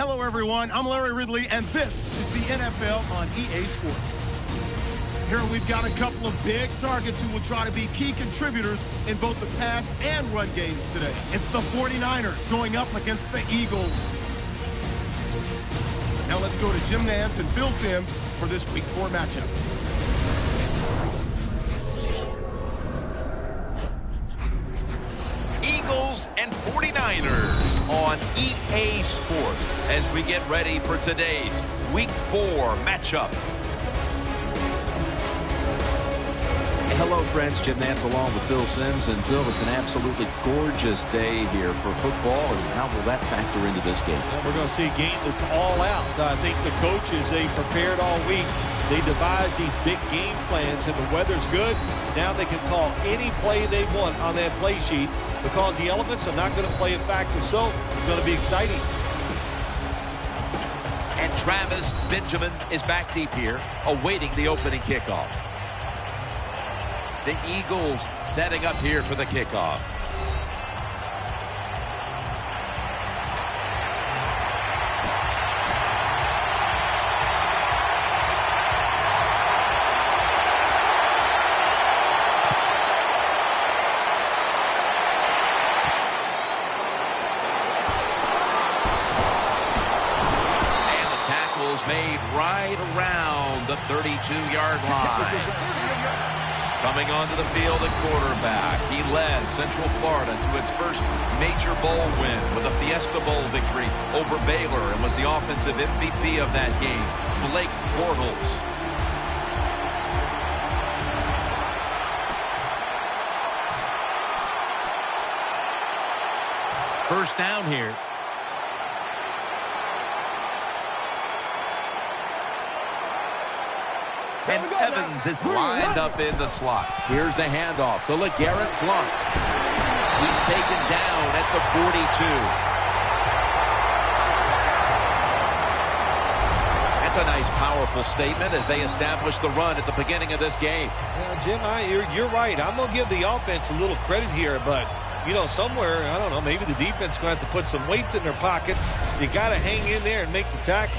Hello, everyone. I'm Larry Ridley, and this is the NFL on EA Sports. Here we've got a couple of big targets who will try to be key contributors in both the pass and run games today. It's the 49ers going up against the Eagles. Now let's go to Jim Nantz and Phil Simms for this Week 4 matchup. Eagles and 49ers on EA Sports as we get ready for today's Week 4 matchup. Hello, friends. Jim Nantz along with Phil Simms. And, Phil, it's an absolutely gorgeous day here for football. And how will that factor into this game? Well, we're going to see a game that's all out. I think the coaches, they prepared all week. They devised these big game plans, and the weather's good. Now they can call any play they want on that play sheet because the elements are not going to play a factor. So it's going to be exciting. And Travis Benjamin is back deep here, awaiting the opening kickoff. The Eagles setting up here for the kickoff. And the tackle's made right around the 32-yard line. Coming onto the field at quarterback, he led Central Florida to its first major bowl win with a Fiesta Bowl victory over Baylor and was the offensive MVP of that game, Blake Bortles. First down here. And Evans is lined up in the slot. Here's the handoff to LeGarrette Blount. He's taken down at the 42. That's a nice, powerful statement as they establish the run at the beginning of this game. Jim, you're right. I'm going to give the offense a little credit here, but, you know, somewhere, I don't know, maybe the defense is going to have to put some weights in their pockets. You got to hang in there and make the tackle.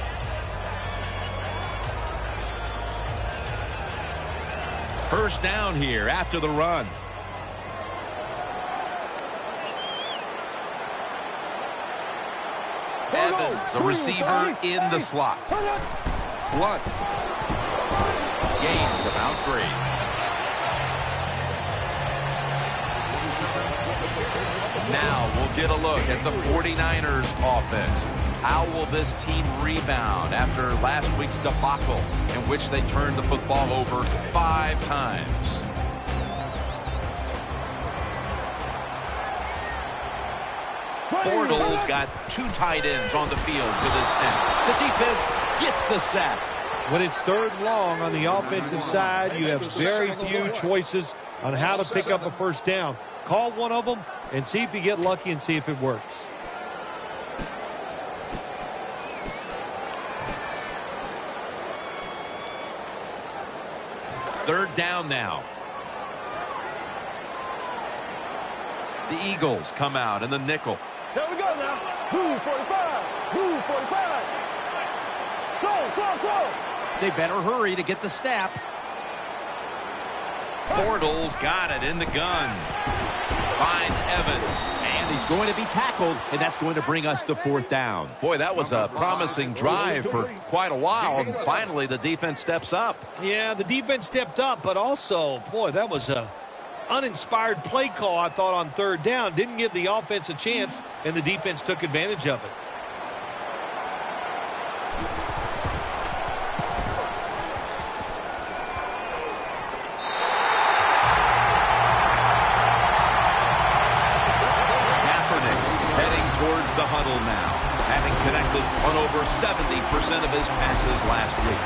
First down here after the run. Evans, a receiver in the slot. Blount. Gains about 3. Now we'll get a look at the 49ers offense. How will this team rebound after last week's debacle in which they turned the football over 5 times? Bortles got 2 tight ends on the field for this snap. The defense gets the sack. When it's third and long on the offensive side, you have very few choices on how to pick up a first down. Call one of them and see if you get lucky and see if it works. Third down now. The Eagles come out in the nickel. Here we go now. Move 45. Move 45. Go. They better hurry to get the snap. Bortles got it in the gun. Finds Evans. And he's going to be tackled, and that's going to bring us to 4th down. Boy, that was a promising drive for quite a while, and finally the defense steps up. Yeah, the defense stepped up, but also, boy, that was a uninspired play call, I thought, on third down. Didn't give the offense a chance, and the defense took advantage of it. Towards the huddle now, having connected on over 70% of his passes last week.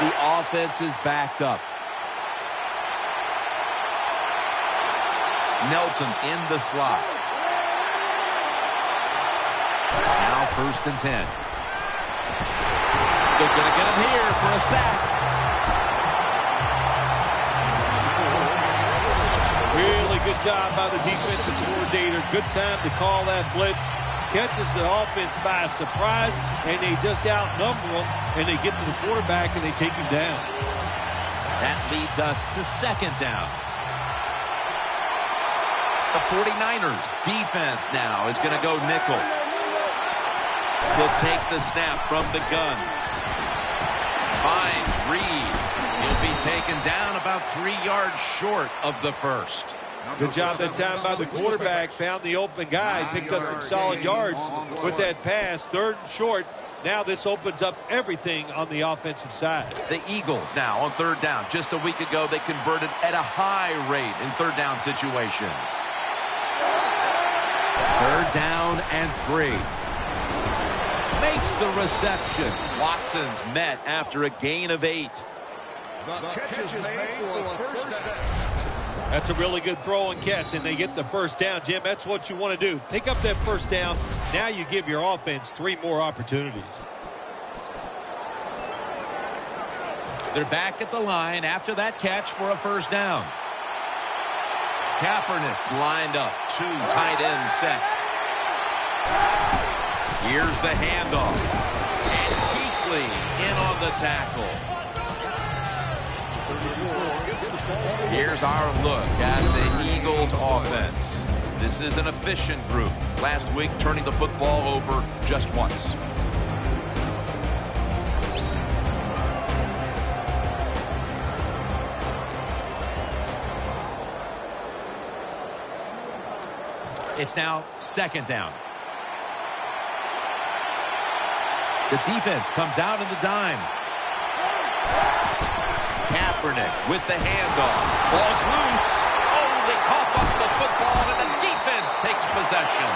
The offense is backed up. Nelson's in the slot. Now 1st and 10. They're going to get him here for a sack. good job by the defensive coordinator. Good time to call that blitz. Catches the offense by surprise, and they just outnumber them, and they get to the quarterback, and they take him down. That leads us to second down. The 49ers defense now is going to go nickel. Will take the snap from the gun. Finds Reed. He'll be taken down about 3 yards short of the first. Good job that time by the quarterback. Found the open guy. Picked up some solid yards with that pass. 3rd and short. Now this opens up everything on the offensive side. The Eagles now on 3rd down. Just a week ago, they converted at a high rate in 3rd down situations. 3rd down and 3. Makes the reception. Watson's met after a gain of 8. That's a really good throw and catch, and they get the first down. Jim, that's what you want to do. Pick up that first down. Now you give your offense 3 more opportunities. They're back at the line after that catch for a first down. Kaepernick's lined up. 2 tight ends set. Here's the handoff. And Kuechly in on the tackle. Here's our look at the Eagles offense. This is an efficient group. Last week, turning the football over just once. It's now second down. The defense comes out in the dime. Kaepernick with the handoff. Ball's loose. Oh, they cough up the football, and the defense takes possession.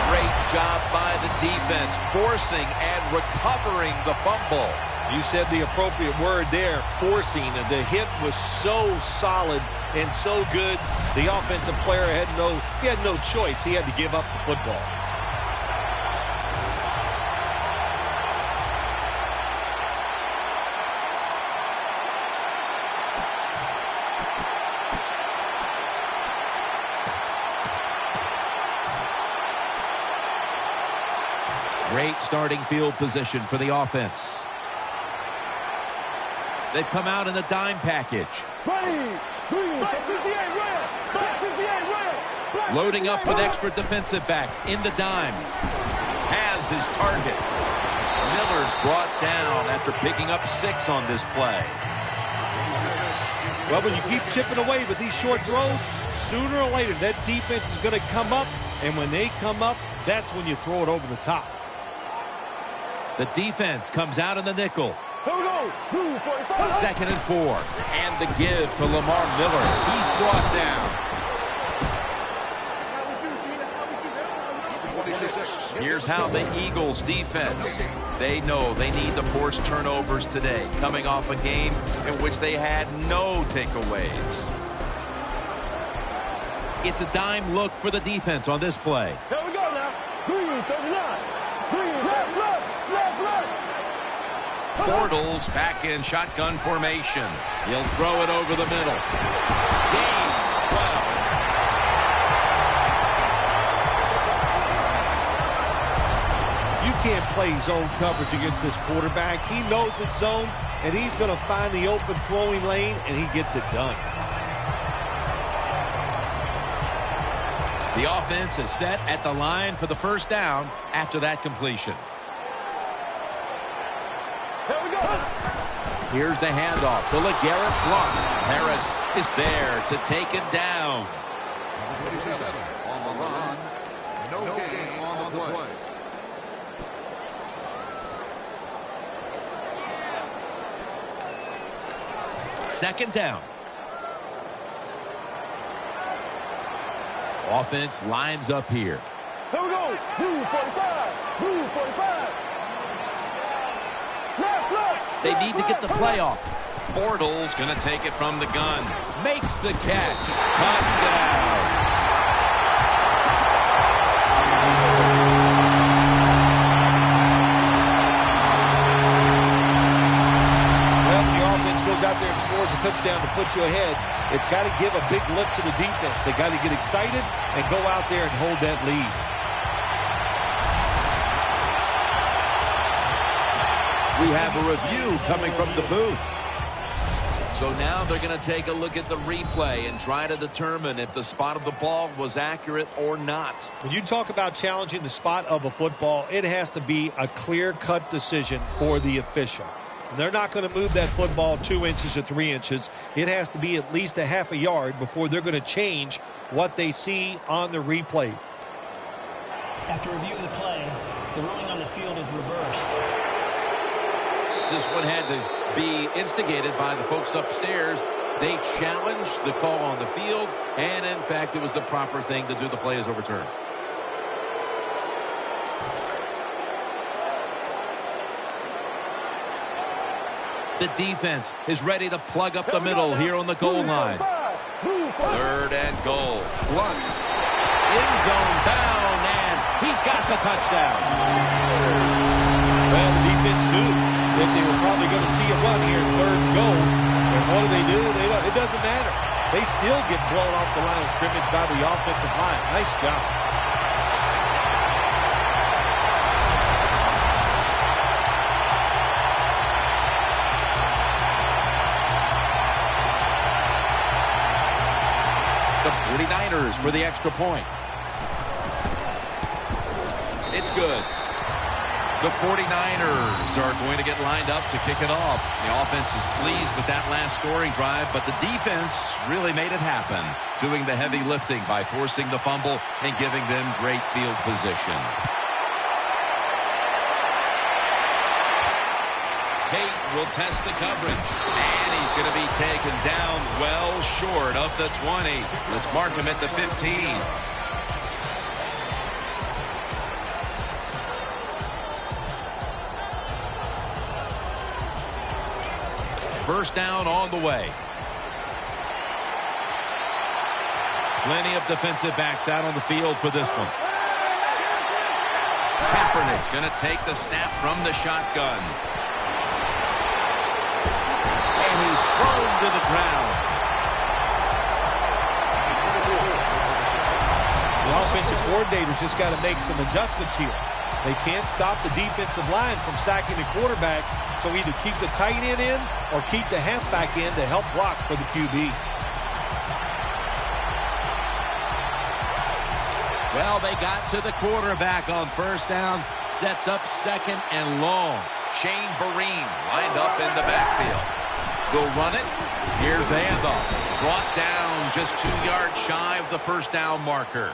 Great job by the defense, forcing and recovering the fumble. You said the appropriate word there, forcing. And the hit was so solid and so good. The offensive player had no choice. He had to give up the football. Great starting field position for the offense. They've come out in the dime package. Loading up with extra defensive backs in the dime. Has his target. Miller's brought down after picking up 6 on this play. Well, when you keep chipping away with these short throws, sooner or later that defense is going to come up. And when they come up, that's when you throw it over the top. The defense comes out in the nickel. Here we go. 45. 2nd and 4. And the give to Lamar Miller. He's brought down. Here's how the Eagles defense. They know they need to force turnovers today, coming off a game in which they had no takeaways. It's a dime look for the defense on this play. Here we go now. Green 39. Green left, left. Bortles back in shotgun formation. He'll throw it over the middle. Gains 12. You can't play zone coverage against this quarterback. He knows it's zone, and he's going to find the open throwing lane, and he gets it done. The offense is set at the line for the first down after that completion. Here's the handoff to LeGarrette Blount. Harris is there to take it down. On the run. No gain on the play. Second down. Offense lines up here. Here we go. Blue 45. Blue 45. They need to get the play off. Bortles going to take it from the gun. Makes the catch. Touchdown. touchdown to put you ahead, it's got to give a big lift to the defense. They got to get excited and go out there and hold that lead. We have a review coming from the booth. So now they're going to take a look at the replay and try to determine if the spot of the ball was accurate or not. When you talk about challenging the spot of a football, it has to be a clear-cut decision for the official. They're not going to move that football 2 inches or 3 inches. It has to be at least a half a yard before they're going to change what they see on the replay. After review of the play, the ruling on the field is reversed. This one had to be instigated by the folks upstairs. They challenged the call on the field, and in fact, it was the proper thing to do. The play is overturned. The defense is ready to plug up the middle here on the goal line. 3rd and goal. One. End zone bound, and he's got the touchdown. Well, the defense knew that they were probably going to see a run here in 3rd and goal. And what do? It doesn't matter. They still get blown off the line of scrimmage by the offensive line. Nice job. The 49ers for the extra point. It's good. The 49ers are going to get lined up to kick it off. The offense is pleased with that last scoring drive, but the defense really made it happen, doing the heavy lifting by forcing the fumble and giving them great field position. Tate will test the coverage, and he's going to be taken down well short of the 20. Let's mark him at the 15. First down on the way. Plenty of defensive backs out on the field for this one. Kaepernick's going to take the snap from the shotgun. And he's thrown to the ground. The offensive coordinator's just got to make some adjustments here. They can't stop the defensive line from sacking the quarterback, so either keep the tight end in or keep the halfback in to help block for the QB. Well, they got to the quarterback on first down. Sets up 2nd and long. Shane Vereen lined up in the backfield. They'll run it. Here's the handoff. Brought down just 2 yards shy of the first down marker.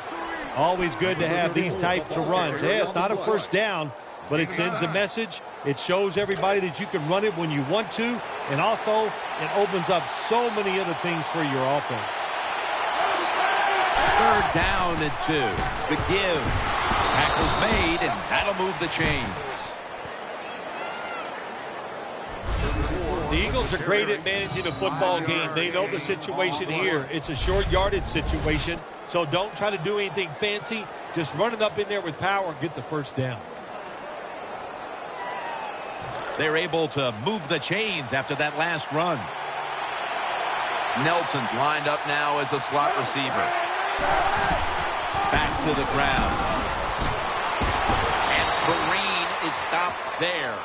Always good to have these types of runs. Yeah, it's not a first down, but it sends a message. It shows everybody that you can run it when you want to, and also it opens up so many other things for your offense. 3rd down and 2. The give. Tackle's made, and that'll move the chains. The Eagles are great at managing a football game. They know the situation here. It's a short yardage situation, so don't try to do anything fancy. Just run it up in there with power and get the first down. They're able to move the chains after that last run. Nelson's lined up now as a slot receiver. Back to the ground. And Vereen is stopped there.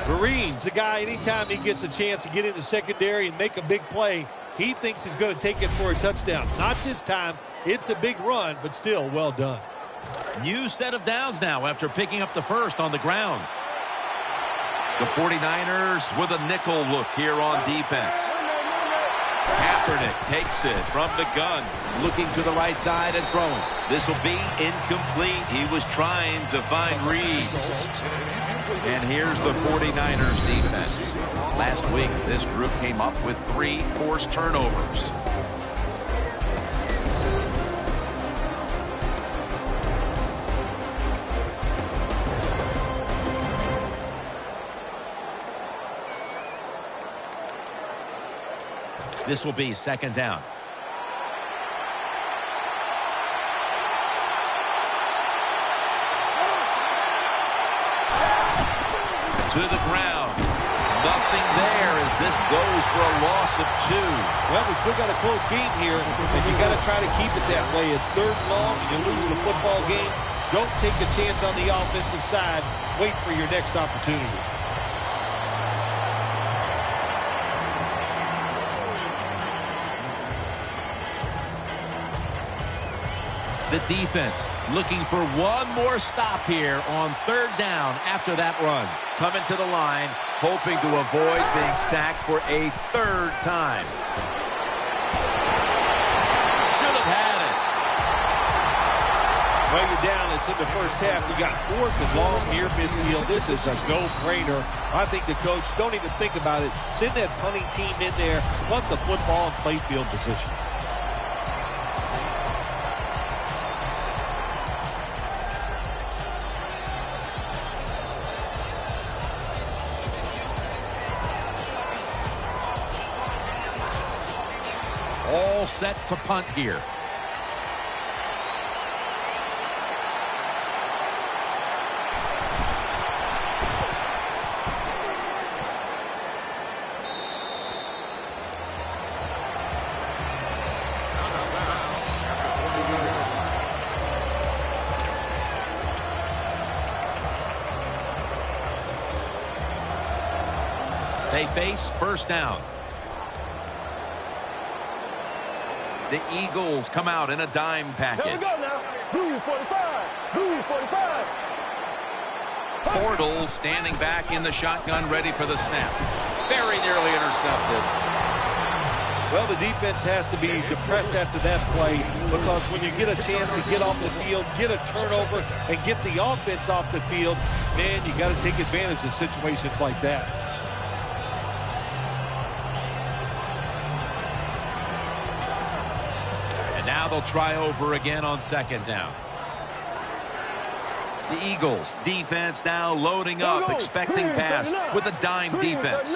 Vereen's the guy, anytime he gets a chance to get in the secondary and make a big play, he thinks he's going to take it for a touchdown. Not this time. It's a big run, but still well done. New set of downs now after picking up the first on the ground. The 49ers with a nickel look here on defense. Kaepernick takes it from the gun, looking to the right side and throwing. This will be incomplete. He was trying to find Reed. And here's the 49ers defense. Last week, this group came up with 3 forced turnovers. This will be 2nd down. to the ground. Nothing there as this goes for a loss of 2. Well, we still got a close game here, and you got to try to keep it that way. It's 3rd and long, and you're losing the football game. Don't take a chance on the offensive side. Wait for your next opportunity. The defense looking for one more stop here on 3rd down after that run. Coming to the line, hoping to avoid being sacked for a 3rd time. Should have had it. Well, you're down. It's in the first half. You got 4th and long near midfield. This is a no-brainer. I think the coach, don't even think about it. Send that punting team in there, punt the football, and play field position. All set to punt here. They face 1st down. The Eagles come out in a dime package. Here we go now. Blue 45. Blue 45. Bortles standing back in the shotgun, ready for the snap. Very nearly intercepted. Well, the defense has to be depressed after that play, because when you get a chance to get off the field, get a turnover, and get the offense off the field, man, you got to take advantage of situations like that. Now they'll try over again on 2nd down. The Eagles defense now loading up, expecting pass with a dime defense.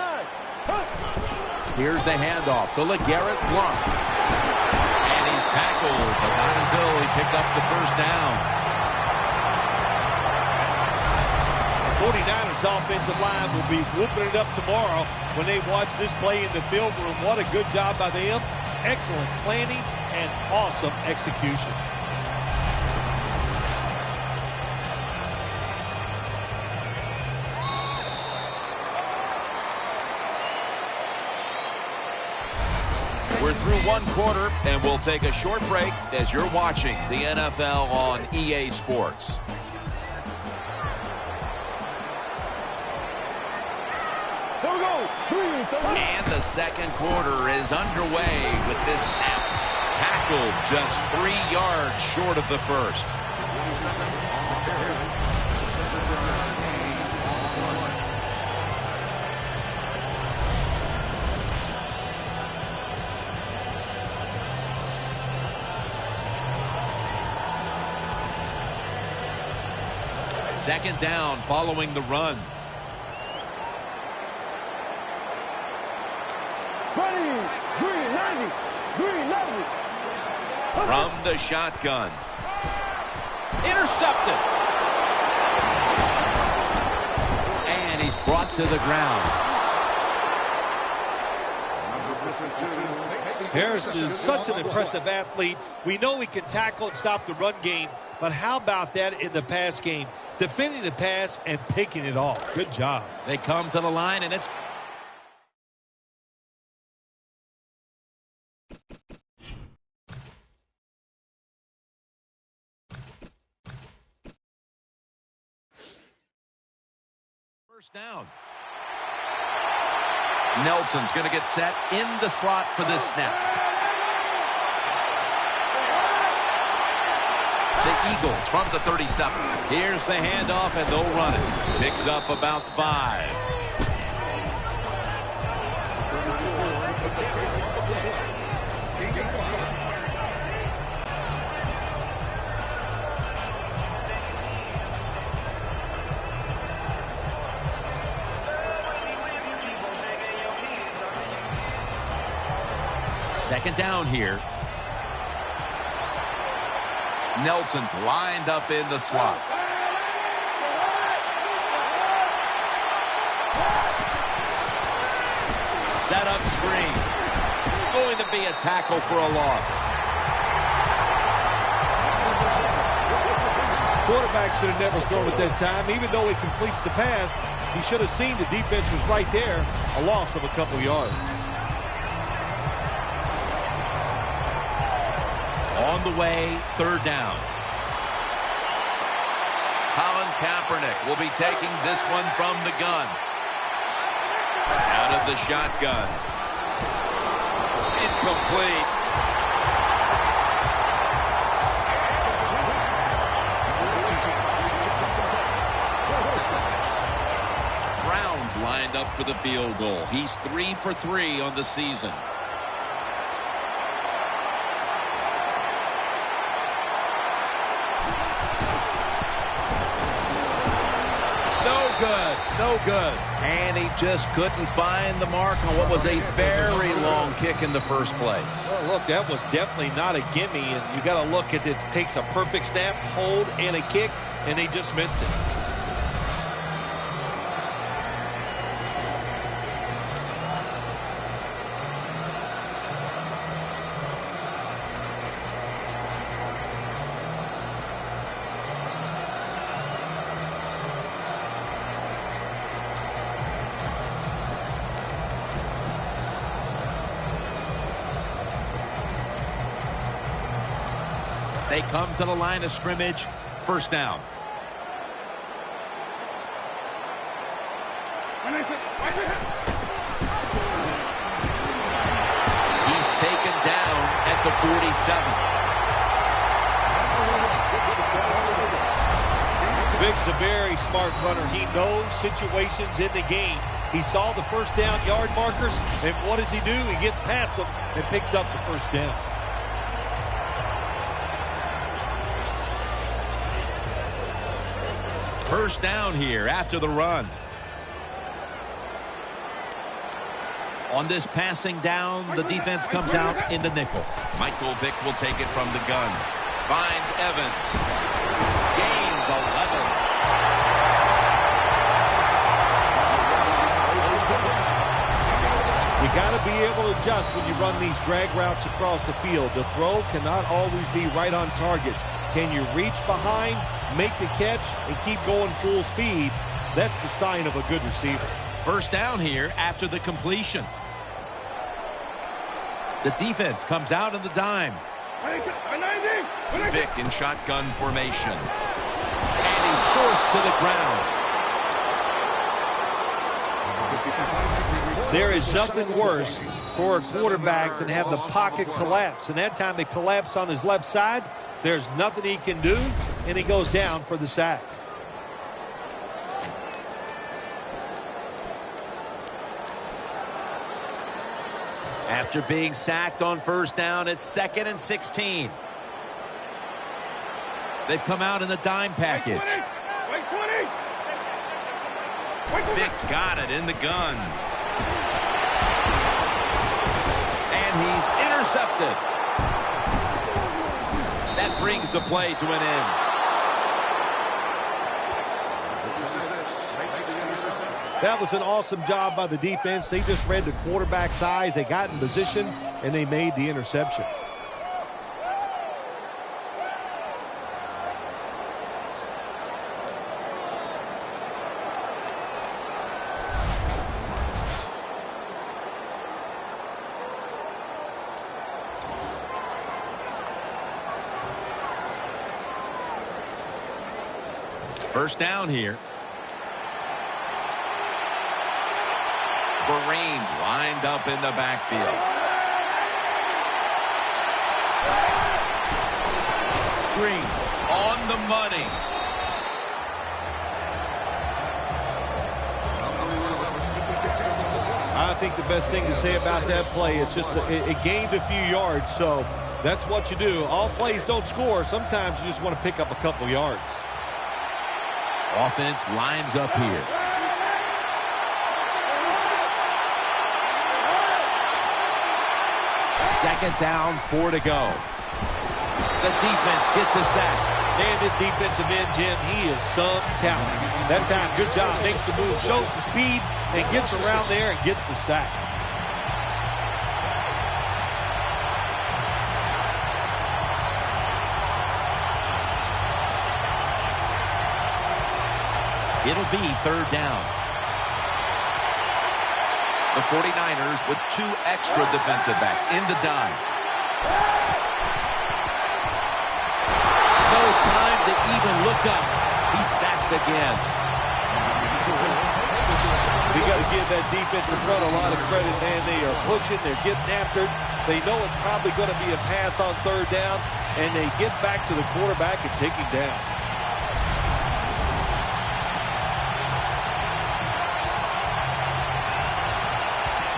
Here's the handoff to LeGarrette Blount. And he's tackled, but not until he picked up the 1st down. 49ers offensive line will be whooping it up tomorrow when they watch this play in the film room. What a good job by them. Excellent planning and awesome execution. We're through 1 quarter, and we'll take a short break as you're watching the NFL on EA Sports. Here we go. And the 2nd quarter is underway with this snap. Tackled just 3 yards short of the 1st. Second down following the run. Green 90. Green 90. From the shotgun. Intercepted. And he's brought to the ground. Harris is such an impressive athlete. We know he can tackle and stop the run game, but how about that in the pass game? Defending the pass and picking it off. Good job. They come to the line, and it's first down. Nelson's going to get set in the slot for this snap. The Eagles from the 37. Here's the handoff, and they'll run it. Picks up about 5. Second down here. Nelson's lined up in the slot. Shotgun screen. Going to be a tackle for a loss. Quarterback should have never thrown it that time. Even though he completes the pass, he should have seen the defense was right there. A loss of a couple yards. On the way, third down. Colin Kaepernick will be taking this one from the gun. Out of the shotgun. Incomplete. Brown's lined up for the field goal. He's 3 for 3 on the season. No good. And he just couldn't find the mark on what was a very long kick in the first place. Well, look, that was definitely not a gimme, and you got to look at it. It takes a perfect snap, hold, and a kick, and they just missed it. They come to the line of scrimmage. First down. He's taken down at the 47. Vic's a very smart runner. He knows situations in the game. He saw the first down yard markers, and what does he do? He gets past them and picks up the first down. First down here after the run. On this passing down, the defense comes out in the nickel. Michael Vick will take it from the gun. Finds Evans. Gains 11. You got to be able to adjust when you run these drag routes across the field. The throw cannot always be right on target. Can you reach behind, make the catch, and keep going full speed? That's the sign of a good receiver. First down here after the completion. The defense comes out in the dime. Vick in shotgun formation. And he's forced to the ground. There is nothing worse for a quarterback than have the pocket collapse. And that time it collapsed on his left side. There's nothing he can do, and he goes down for the sack. After being sacked on first down, it's 2nd and 16. They've come out in the dime package. Vick got it in the gun. And he's intercepted. That brings the play to an end. That was an awesome job by the defense. They just read the quarterback's eyes. They got in position, and they made the interception. First down here. Vereen lined up in the backfield. Screen on the money. I think the best thing to say about that play, it's just it gained a few yards, so that's what you do. All plays don't score. Sometimes you just want to pick up a couple yards. Offense lines up here. Second down, 4 to go. The defense gets a sack. And this defensive end, Jim, he is some talent. That time, good job. Makes the move, shows the speed, and gets around there and gets the sack. It'll be third down. The 49ers with 2 extra defensive backs in the dime. No time to even look up. He's sacked again. We got to give that defensive front a lot of credit, man. They are pushing. They're getting after it. They know it's probably going to be a pass on third down, and they get back to the quarterback and take him down.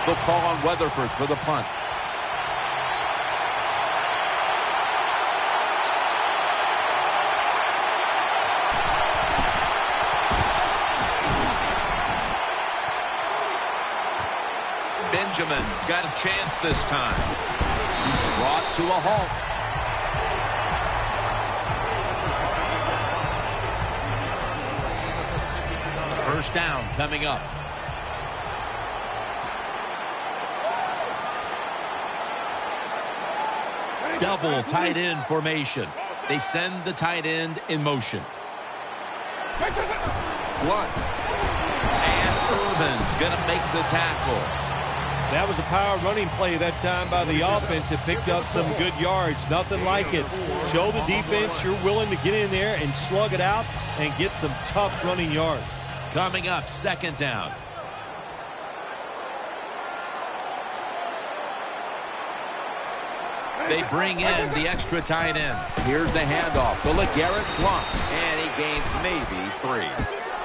They'll call on Weatherford for the punt. Benjamin's got a chance this time. He's brought to a halt. First down coming up. Double tight end formation. They send the tight end in motion. One. And Urban's going to make the tackle. That was a power running play that time by the offense. It picked up some good yards. Nothing like it. Show the defense you're willing to get in there and slug it out and get some tough running yards. Coming up, second down. They bring in the extra tight end. Here's the handoff to LeGarrette Blount, and he gains maybe 3.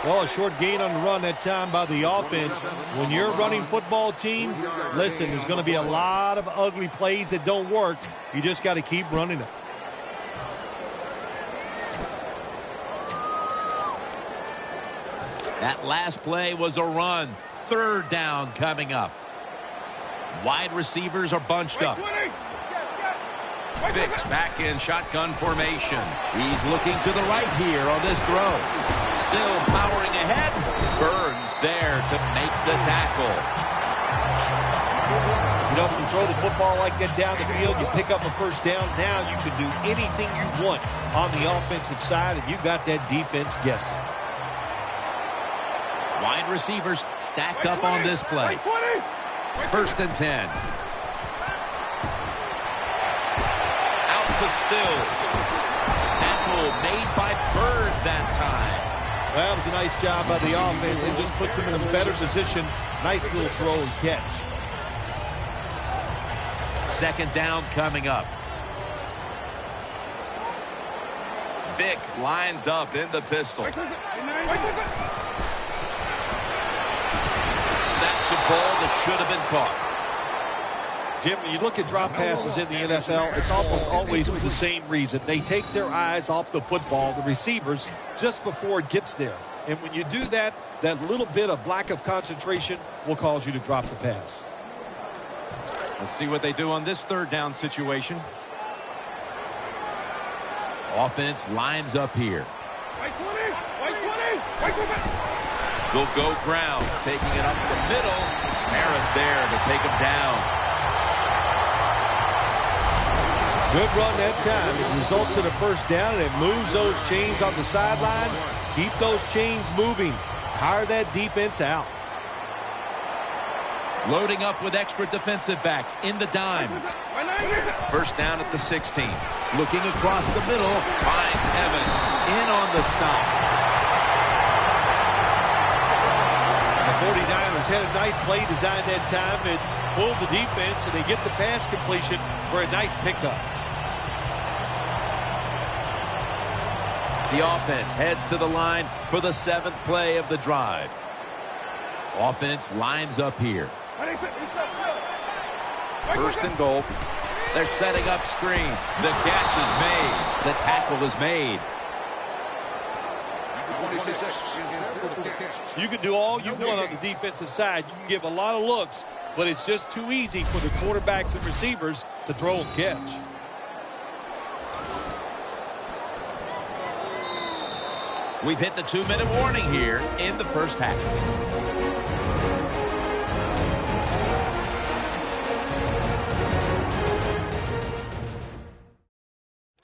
Well, a short gain on the run that time by the offense. When you're a running football team, listen, there's going to be a lot of ugly plays that don't work. You just got to keep running it. That last play was a run. Third down coming up. Wide receivers are bunched up. Vicks back in shotgun formation. He's looking to the right here on this throw. Still powering ahead. Burns there to make the tackle. You know, when you throw the football like that down the field, you pick up a first down. Now you can do anything you want on the offensive side, and you got that defense guessing. Wide receivers stacked up on this play. First and 10. To Stills. Tackle made by Bird that time. That was a nice job by the offense. It just puts them in a better position. Nice little throw and catch. Second down coming up. Vick lines up in the pistol. That's a ball that should have been caught. Jim, when you look at drop passes in the NFL, it's almost always for the same reason. They take their eyes off the football, the receivers, just before it gets there. And when you do that, that little bit of lack of concentration will cause you to drop the pass. Let's see what they do on this third down situation. Offense lines up here. They'll go ground, taking it up the middle. Harris there to take him down. Good run that time. It results in a first down, and it moves those chains on the sideline. Keep those chains moving. Tire that defense out. Loading up with extra defensive backs in the dime. First down at the 16. Looking across the middle. Finds Evans. In on the stop. The 49ers had a nice play design that time. It pulled the defense, and they get the pass completion for a nice pickup. The offense heads to the line for the 7th play of the drive. Offense lines up here. First and goal. They're setting up screen. The catch is made. The tackle is made. You can do all you want on the defensive side. You can give a lot of looks, but it's just too easy for the quarterbacks and receivers to throw and catch. We've hit the 2-minute warning here in the first half.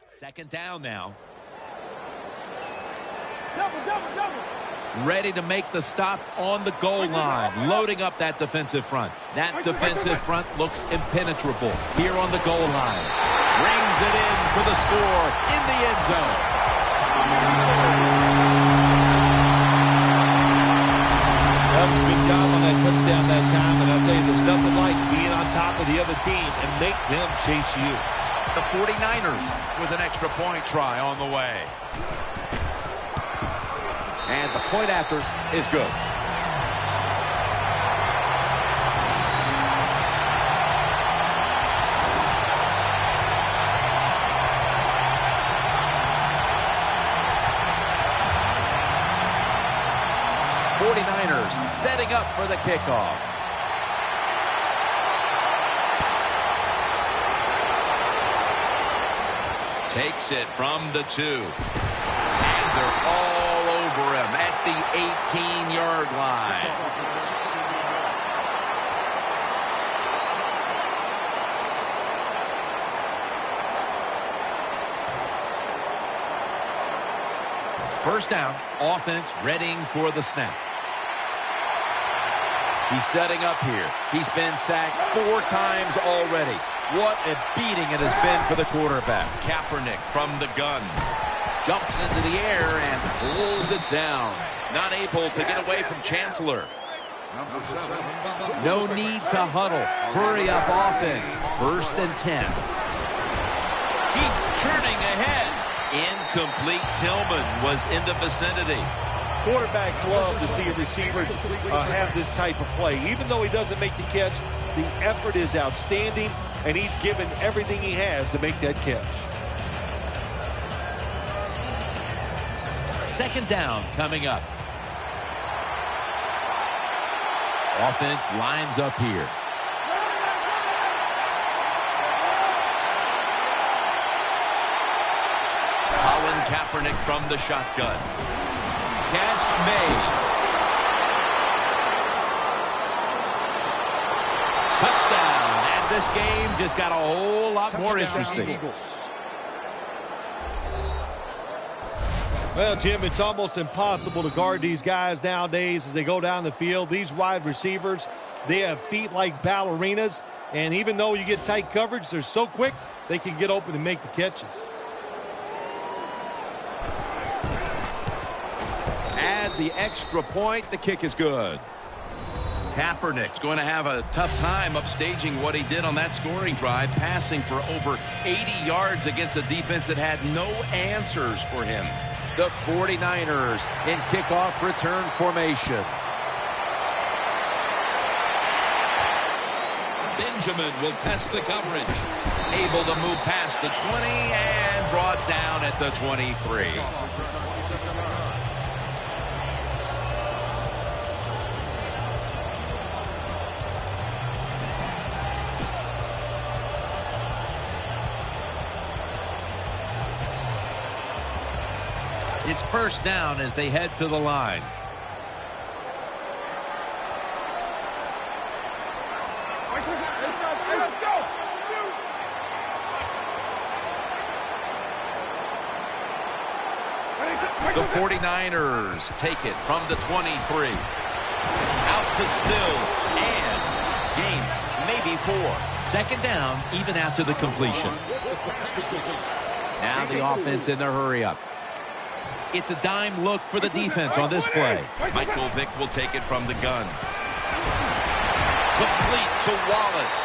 Second down now. ready to make the stop on the goal line, loading up that defensive front. That defensive front looks impenetrable here on the goal line. Rings it in for the score in the end zone. Well, good job on that touchdown that time, and I'll tell you, there's nothing like being on top of the other team and make them chase you. The 49ers with an extra point try on the way. And the point after is good. Setting up for the kickoff. Takes it from the 2. And they're all over him at the 18-yard line. First down, offense readying for the snap. He's setting up here. He's been sacked 4 times already. What a beating it has been for the quarterback. Kaepernick from the gun. Jumps into the air and pulls it down. Not able to get away from Chancellor. No need to huddle. Hurry up offense. 1st and 10. Keeps churning ahead. Incomplete. Tillman was in the vicinity. Quarterbacks love to see a receiver have this type of play. Even though he doesn't make the catch, the effort is outstanding, and he's given everything he has to make that catch. Second down coming up. Offense lines up here. Colin Kaepernick from the shotgun. Catch made. Touchdown. And this game just got a whole lot more interesting. Well, Jim, it's almost impossible to guard these guys nowadays as they go down the field. These wide receivers, they have feet like ballerinas. And even though you get tight coverage, they're so quick, they can get open and make the catches. Add the extra point. The kick is good. Kaepernick's going to have a tough time upstaging what he did on that scoring drive, passing for over 80 yards against a defense that had no answers for him. The 49ers in kickoff return formation. Benjamin will test the coverage. Able to move past the 20 and brought down at the 23. It's first down as they head to the line. The 49ers take it from the 23. Out to Stills and gains maybe 4. Second down even after the completion. Now the offense in their hurry up. It's a dime look for the defense on this play. Michael Vick will take it from the gun. Complete to Wallace.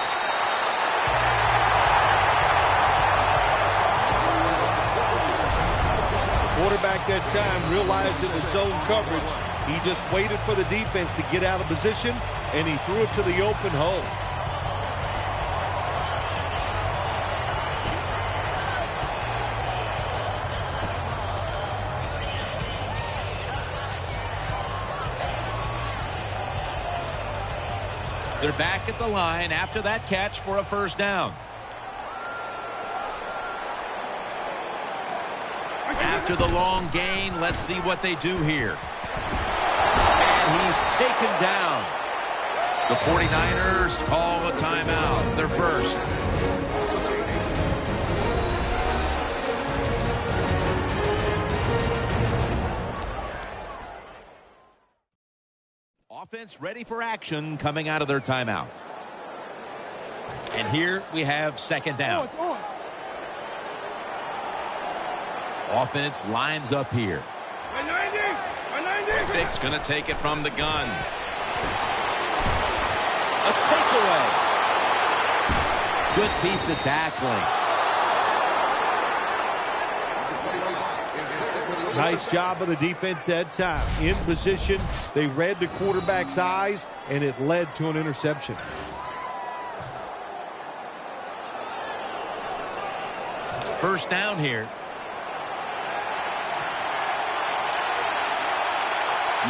Quarterback that time realized it was zone coverage. He just waited for the defense to get out of position, and he threw it to the open hole. They're back at the line after that catch for a first down. After the long gain, let's see what they do here. And he's taken down. The 49ers call a timeout. They're first. Offense ready for action coming out of their timeout. And here we have second down. Offense lines up here. Vic's going to take it from the gun. A takeaway. Good piece of tackling. Nice job of the defense that time. In position, they read the quarterback's eyes, and it led to an interception. First down here.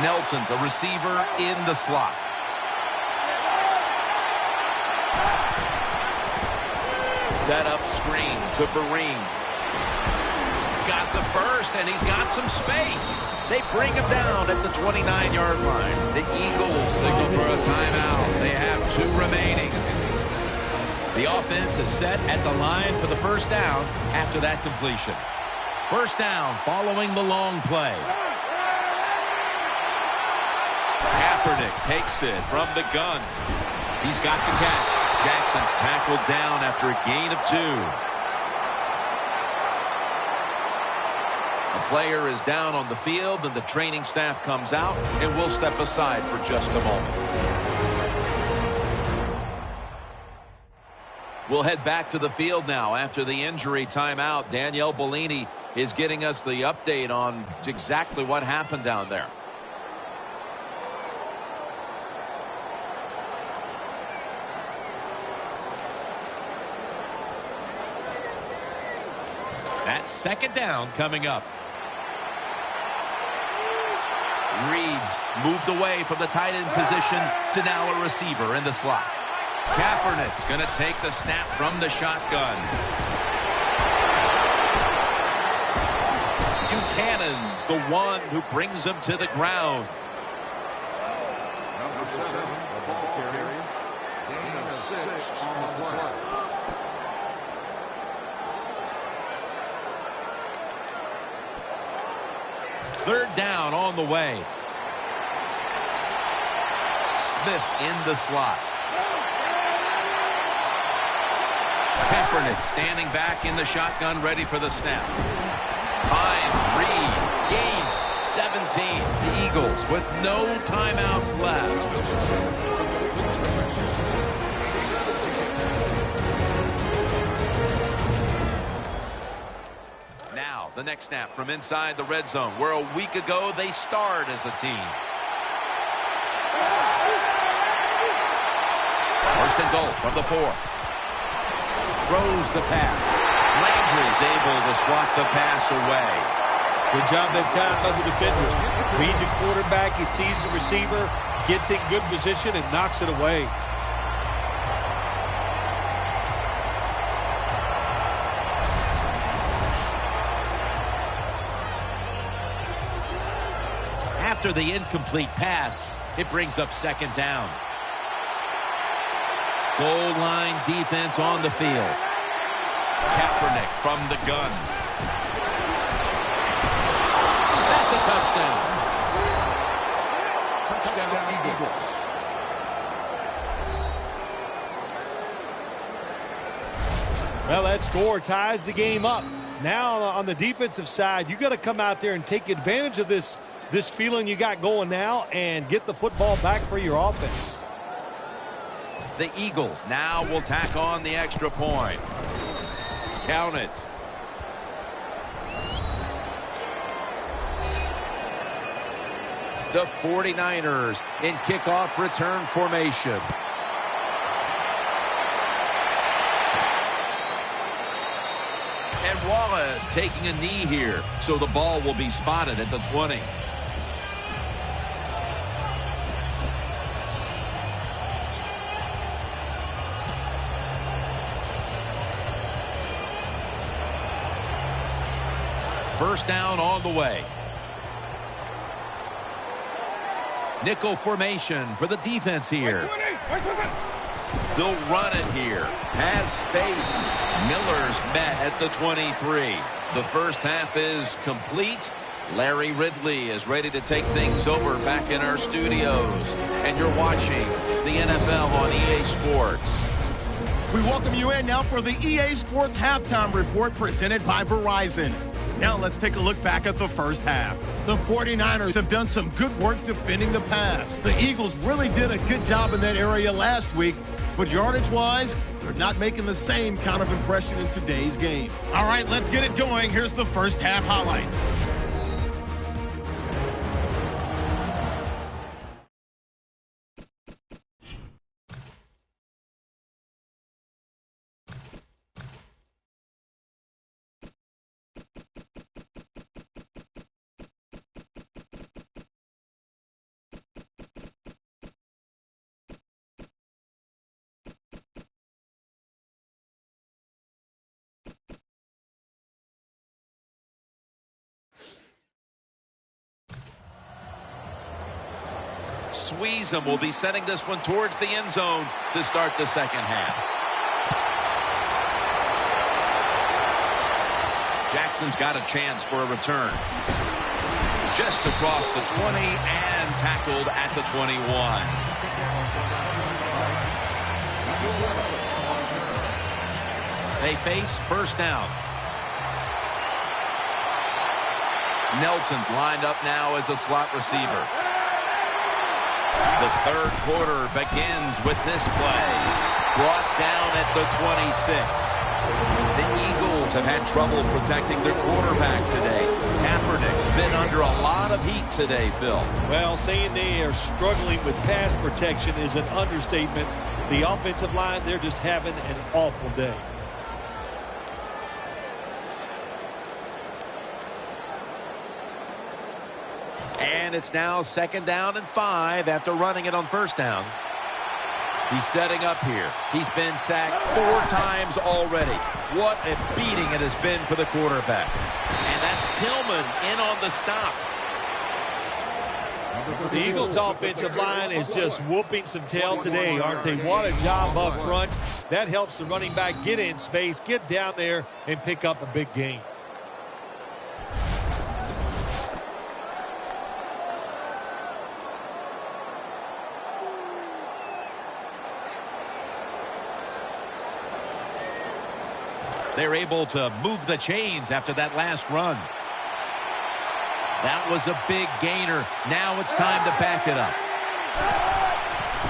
Nelson's a receiver in the slot. Set up screen to Bareen. Got the first, and he's got some space. They bring him down at the 29-yard line. The Eagles signal for a timeout. They have 2 remaining. The offense is set at the line for the first down after that completion. First down following the long play. Kaepernick takes it from the gun. He's got the catch. Jackson's tackled down after a gain of 2. The player is down on the field, and the training staff comes out, and we'll step aside for just a moment. We'll head back to the field now after the injury timeout. Danielle Bellini is getting us the update on exactly what happened down there. That's second down coming up. Reeds moved away from the tight end position to now a receiver in the slot. Kaepernick's going to take the snap from the shotgun. Buchanan's the one who brings him to the ground. Number 7, the ball carrier. Gain of 6 on the play. Third down on the way. Smith's in the slot. Kaepernick standing back in the shotgun, ready for the snap. Finds Reed, gains 17. The Eagles with no timeouts left. Now the next snap from inside the red zone, where a week ago they starred as a team. First and goal from the 4. Throws the pass. Landry's able to swat the pass away. Good job that time by the defender. Read the quarterback. He sees the receiver, gets in good position, and knocks it away. After the incomplete pass, it brings up second down. Goal line defense on the field. Kaepernick from the gun. That's a touchdown. Touchdown Eagles. Well, that score ties the game up. Now on the defensive side, you got to come out there and take advantage of this feeling you got going now and get the football back for your offense. The Eagles now will tack on the extra point. Count it. The 49ers in kickoff return formation. And Wallace taking a knee here, so the ball will be spotted at the 20. First down on the way. Nickel formation for the defense here. They'll run it here. Has space. Miller's met at the 23. The first half is complete. Larry Ridley is ready to take things over back in our studios. And you're watching the NFL on EA Sports. We welcome you in now for the EA Sports Halftime Report presented by Verizon. Now let's take a look back at the first half. The 49ers have done some good work defending the pass. The Eagles really did a good job in that area last week, but yardage-wise, they're not making the same kind of impression in today's game. All right, let's get it going. Here's the first half highlights. Sweezem will be sending this one towards the end zone to start the second half. Jackson's got a chance for a return. Just across the 20 and tackled at the 21. They face first down. Nelson's lined up now as a slot receiver. The third quarter begins with this play. Brought down at the 26. The Eagles have had trouble protecting their quarterback today. Kaepernick's been under a lot of heat today, Phil. Well, saying they are struggling with pass protection is an understatement. The offensive line, they're just having an awful day. And it's now second down and 5 after running it on first down. He's setting up here. He's been sacked 4 times already. What a beating it has been for the quarterback. And that's Tillman in on the stop. The Eagles' offensive line is just whooping some tail today, aren't they? What a job up front. That helps the running back get in space, get down there, and pick up a big gain. They're able to move the chains after that last run. That was a big gainer. Now it's time to back it up.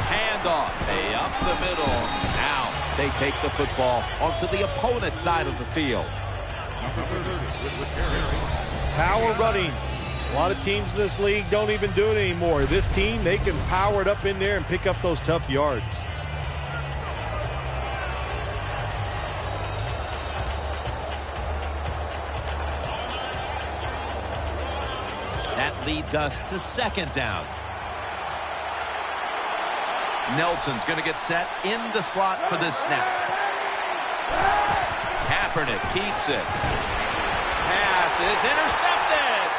Handoff. Hey, up the middle. Now they take the football onto the opponent's side of the field. Power running. A lot of teams in this league don't even do it anymore. This team, they can power it up in there and pick up those tough yards. That leads us to second down. Nelson's going to get set in the slot for this snap. Kaepernick keeps it. Pass is intercepted.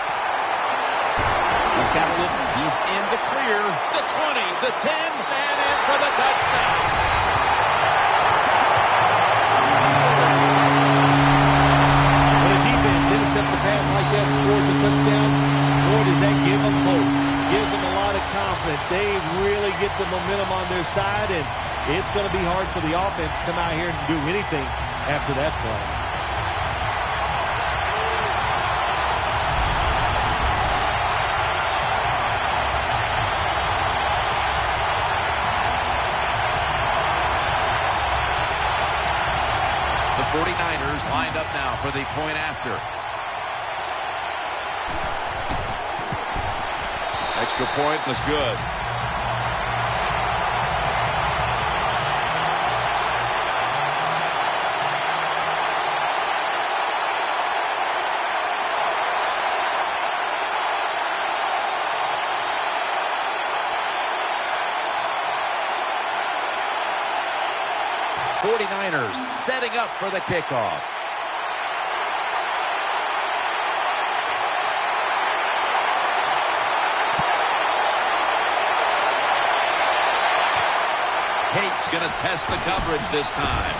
He's got a look. He's in the clear. The 20, the 10, and in for the touchdown. When a defense intercepts a pass like that and scores a touchdown, boy, does that give them hope. Gives them a lot of confidence. They really get the momentum on their side, and it's going to be hard for the offense to come out here and do anything after that play. The 49ers lined up now for the point after. Extra point was good. '49ers setting up for the kickoff. Tate's going to test the coverage this time.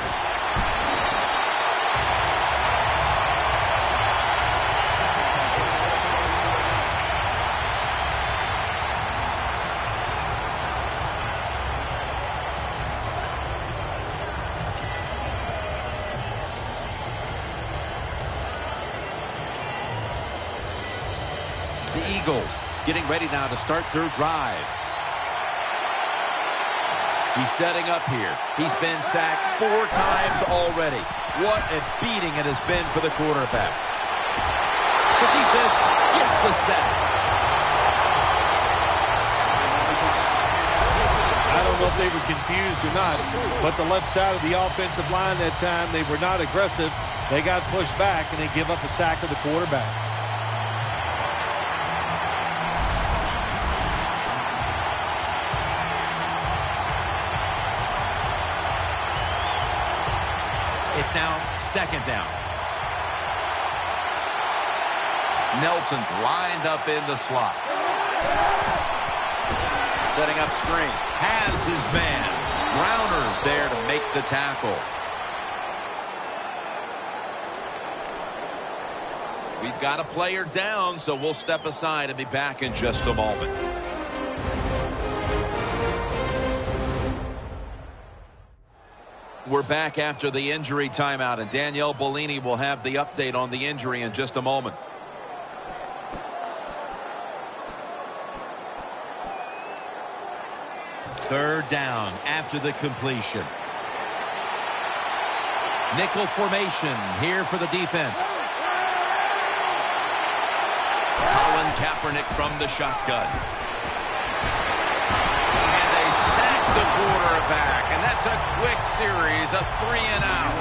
Eagles getting ready now to start their drive. He's setting up here. He's been sacked 4 times already. What a beating it has been for the quarterback. The defense gets the sack. I don't know if they were confused or not, but the left side of the offensive line that time, they were not aggressive. They got pushed back, and they give up a sack of the quarterback. It's now 2nd down. Nelson's lined up in the slot. Setting up screen. Has his man. Browner's there to make the tackle. We've got a player down, so we'll step aside and be back in just a moment. We're back after the injury timeout, and Danielle Bellini will have the update on the injury in just a moment. Third down after the completion. Nickel formation here for the defense. Colin Kaepernick from the shotgun. And they sack the quarterback, and that's a quick series, a 3-and-out.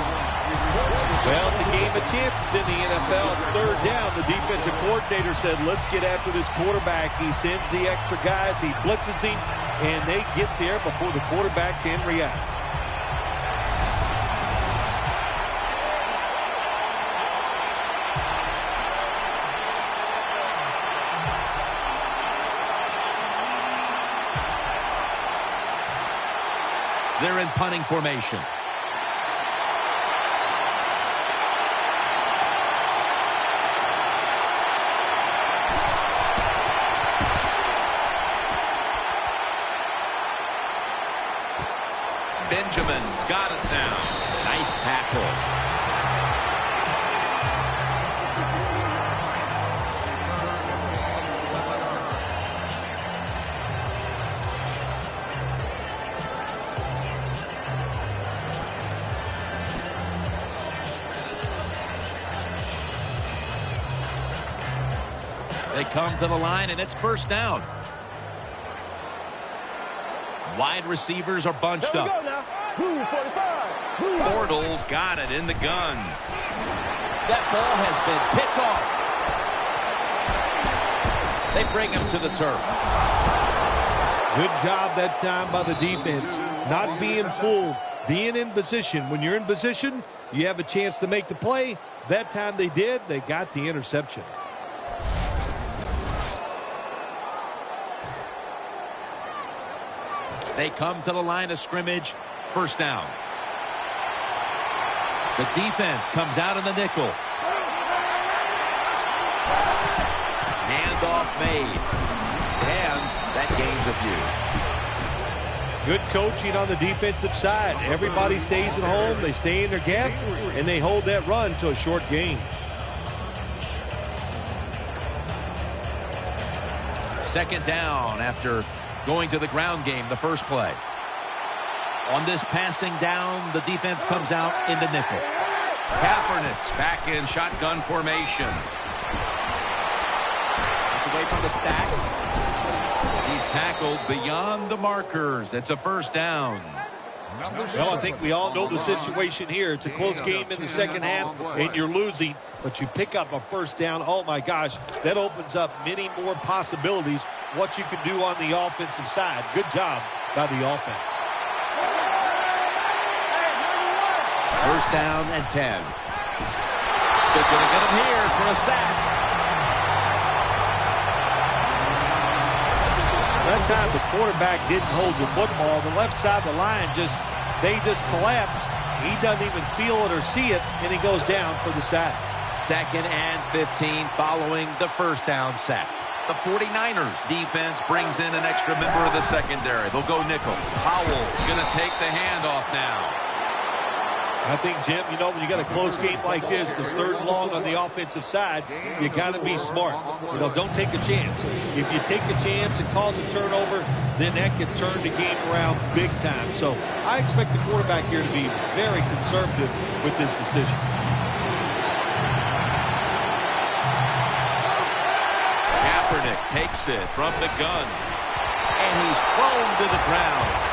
Well, it's a game of chances in the NFL. It's third down. The defensive coordinator said, let's get after this quarterback. He sends the extra guys. He blitzes him, and they get there before the quarterback can react. They're in punting formation. Benjamin's got it now. Nice tackle. They come to the line, and it's first down. Wide receivers are bunched up. Bortles got it in the gun. That ball has been picked off. They bring him to the turf. Good job that time by the defense. Not being fooled, being in position. When you're in position, you have a chance to make the play. That time they did. They got the interception. They come to the line of scrimmage. First down. The defense comes out in the nickel. Handoff made. And that gains a few. Good coaching on the defensive side. Everybody stays at home. They stay in their gap, and they hold that run to a short gain. Second down after going to the ground game the first play. On this passing down, the defense comes out in the nickel. Kaepernick's back in shotgun formation. It's away from the stack. He's tackled beyond the markers. It's a first down. Well, I think we all know the situation here. It's a close game in the second half, and you're losing, but you pick up a first down. Oh, my gosh, that opens up many more possibilities what you can do on the offensive side. Good job by the offense. First down and 10. They're going to get him here for a sack. That time the quarterback didn't hold the football. The left side of the line they just collapse. He doesn't even feel it or see it, and he goes down for the sack. 2nd and 15 following the first down sack. The 49ers defense brings in an extra member of the secondary. They'll go nickel. Howell's going to take the handoff now. I think, Jim, you know, when you got a close game like this, this 3rd and long on the offensive side, you got to be smart. You know, don't take a chance. If you take a chance and cause a turnover, then that can turn the game around big time. So I expect the quarterback here to be very conservative with this decision. Kaepernick takes it from the gun, and he's thrown to the ground.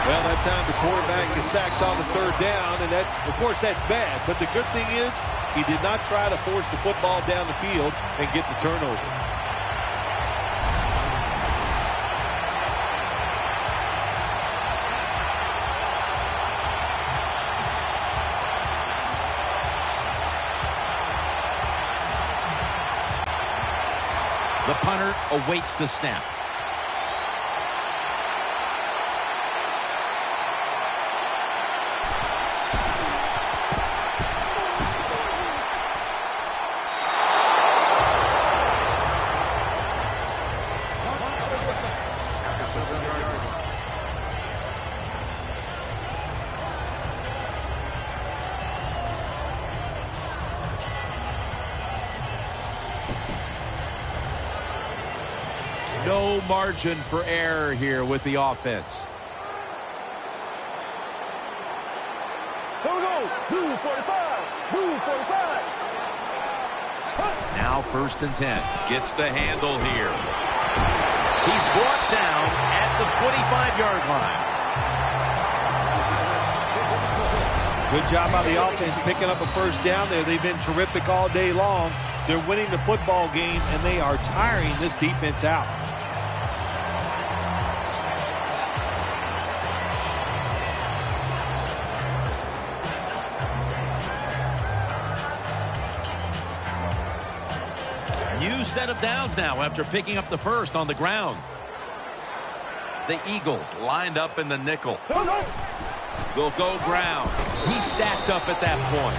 Well, that time the quarterback is sacked on the 3rd down, and that's, of course, that's bad. But the good thing is he did not try to force the football down the field and get the turnover. The punter awaits the snap. No margin for error here with the offense. Here we go. Blue 45. Blue 45. Now 1st and 10. Gets the handle here. He's brought down at the 25-yard line. Good job by the offense picking up a 1st down there. They've been terrific all day long. They're winning the football game, and they are tiring this defense out. New set of downs now after picking up the 1st on the ground. The Eagles lined up in the nickel. They'll go ground. He's stacked up at that point.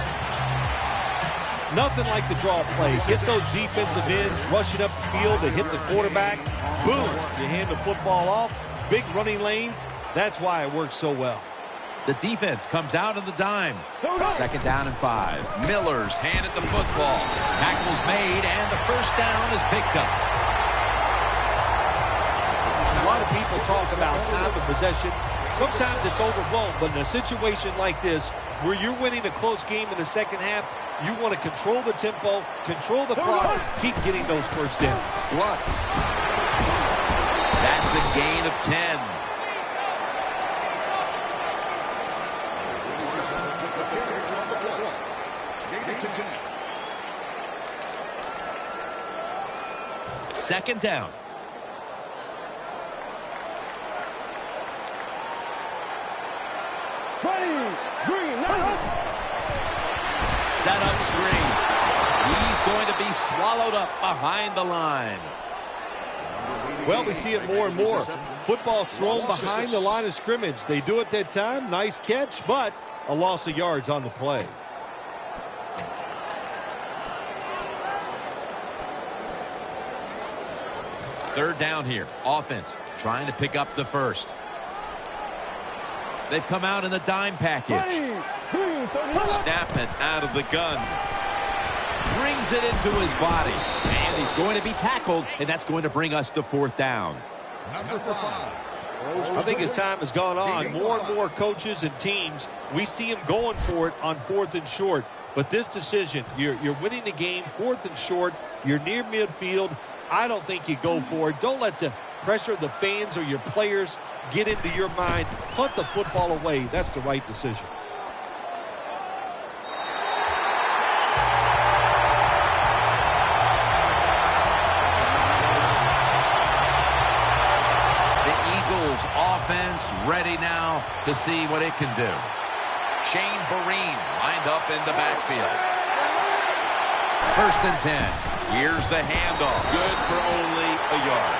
Nothing like the draw play. Get those defensive ends rushing up the field to hit the quarterback. Boom, you hand the football off. Big running lanes. That's why it works so well. The defense comes out on the dime. 2nd down and 5. Miller's handed the football. Tackle's made, and the 1st down is picked up. A lot of people talk about time of possession. Sometimes it's overblown, but in a situation like this, where you're winning a close game in the 2nd half, you want to control the tempo, control the clock, keep getting those 1st downs. What? That's a gain of 10. Second down. Set up screen. He's going to be swallowed up behind the line. Well, we see it more and more. Football thrown behind the line of scrimmage. They do it that time. Nice catch, but a loss of yards on the play. Third down here. Offense trying to pick up the 1st. They've come out in the dime package. Snap it out of the gun. Brings it into his body. And he's going to be tackled, and that's going to bring us to 4th down. Number 5. I think as time has gone on, more and more coaches and teams, we see them going for it on 4th and short. But this decision, you're winning the game, 4th and short, you're near midfield. I don't think you go for it. Don't let the pressure of the fans or your players get into your mind. Punt the football away. That's the right decision. The Eagles offense ready now to see what it can do. Shane Vereen lined up in the backfield. 1st and 10. Here's the handoff. Good for only a yard.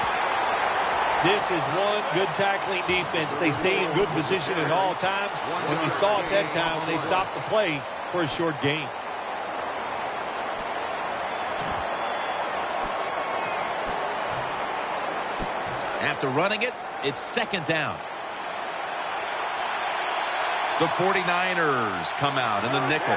This is one good tackling defense. They stay in good position at all times. When we saw it that time, when they stopped the play for a short gain. After running it, it's 2nd down. The 49ers come out in the nickel.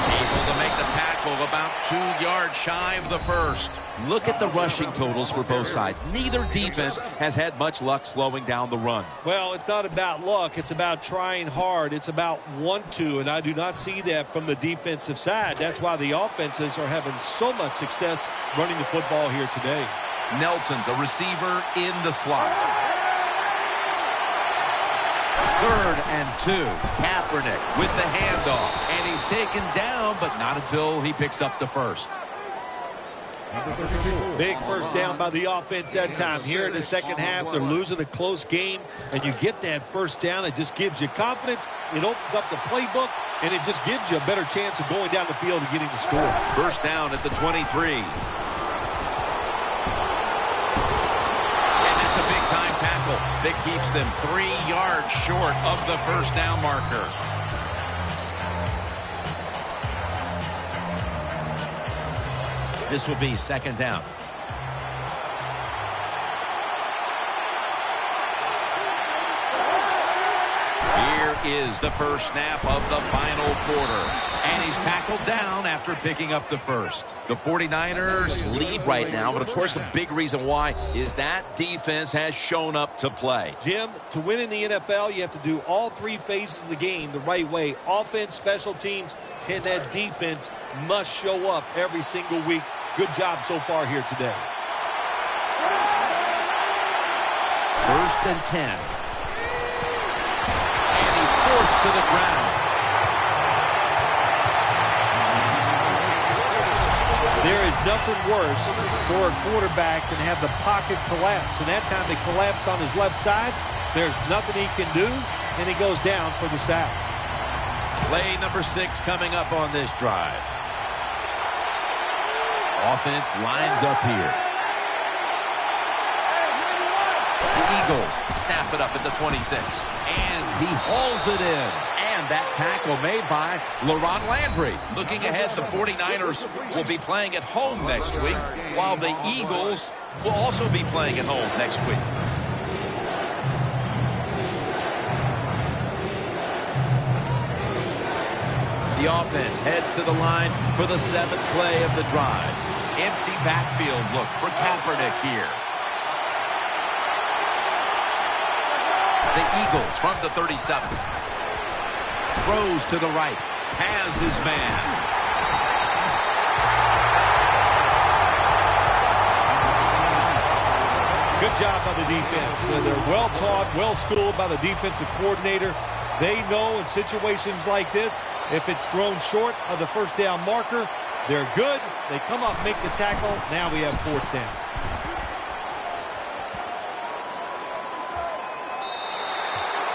Able to make the tackle about 2 yards shy of the first. Look at the rushing totals for both sides. Neither defense has had much luck slowing down the run. Well, it's not about luck. It's about trying hard. It's about want to, and I do not see that from the defensive side. That's why the offenses are having so much success running the football here today. Nelson's a receiver in the slot. 3rd and 2. Kaepernick with the handoff. And he's taken down, but not until he picks up the first. Big first down by the offense that time. Here in the second half, they're losing a close game, and you get that first down. It just gives you confidence. It opens up the playbook, and it just gives you a better chance of going down the field and getting the score. First down at the 23. Time tackle that keeps them 3 yards short of the first down marker. This will be second down. Here is the first snap of the final quarter. And he's tackled down after picking up the first. The 49ers lead right now, but of course a big reason why is that defense has shown up to play. Jim, to win in the NFL, you have to do all 3 phases of the game the right way. Offense, special teams, and that defense must show up every single week. Good job so far here today. 1st and 10. And he's forced to the ground. There is nothing worse for a quarterback than have the pocket collapse. And that time they collapse on his left side. There's nothing he can do, and he goes down for the sack. Play number 6 coming up on this drive. Offense lines up here. The Eagles snap it up at the 26. And he hauls it in. And that tackle made by LaRon Landry. Looking ahead, the 49ers will be playing at home next week, while the Eagles will also be playing at home next week. The offense heads to the line for the 7th play of the drive. Empty backfield look for Kaepernick here. The Eagles from the 37. Throws to the right. Has his man. Good job by the defense. They're well taught, well schooled by the defensive coordinator. They know in situations like this, if it's thrown short of the first down marker, they're good. They come up, make the tackle. Now we have 4th down.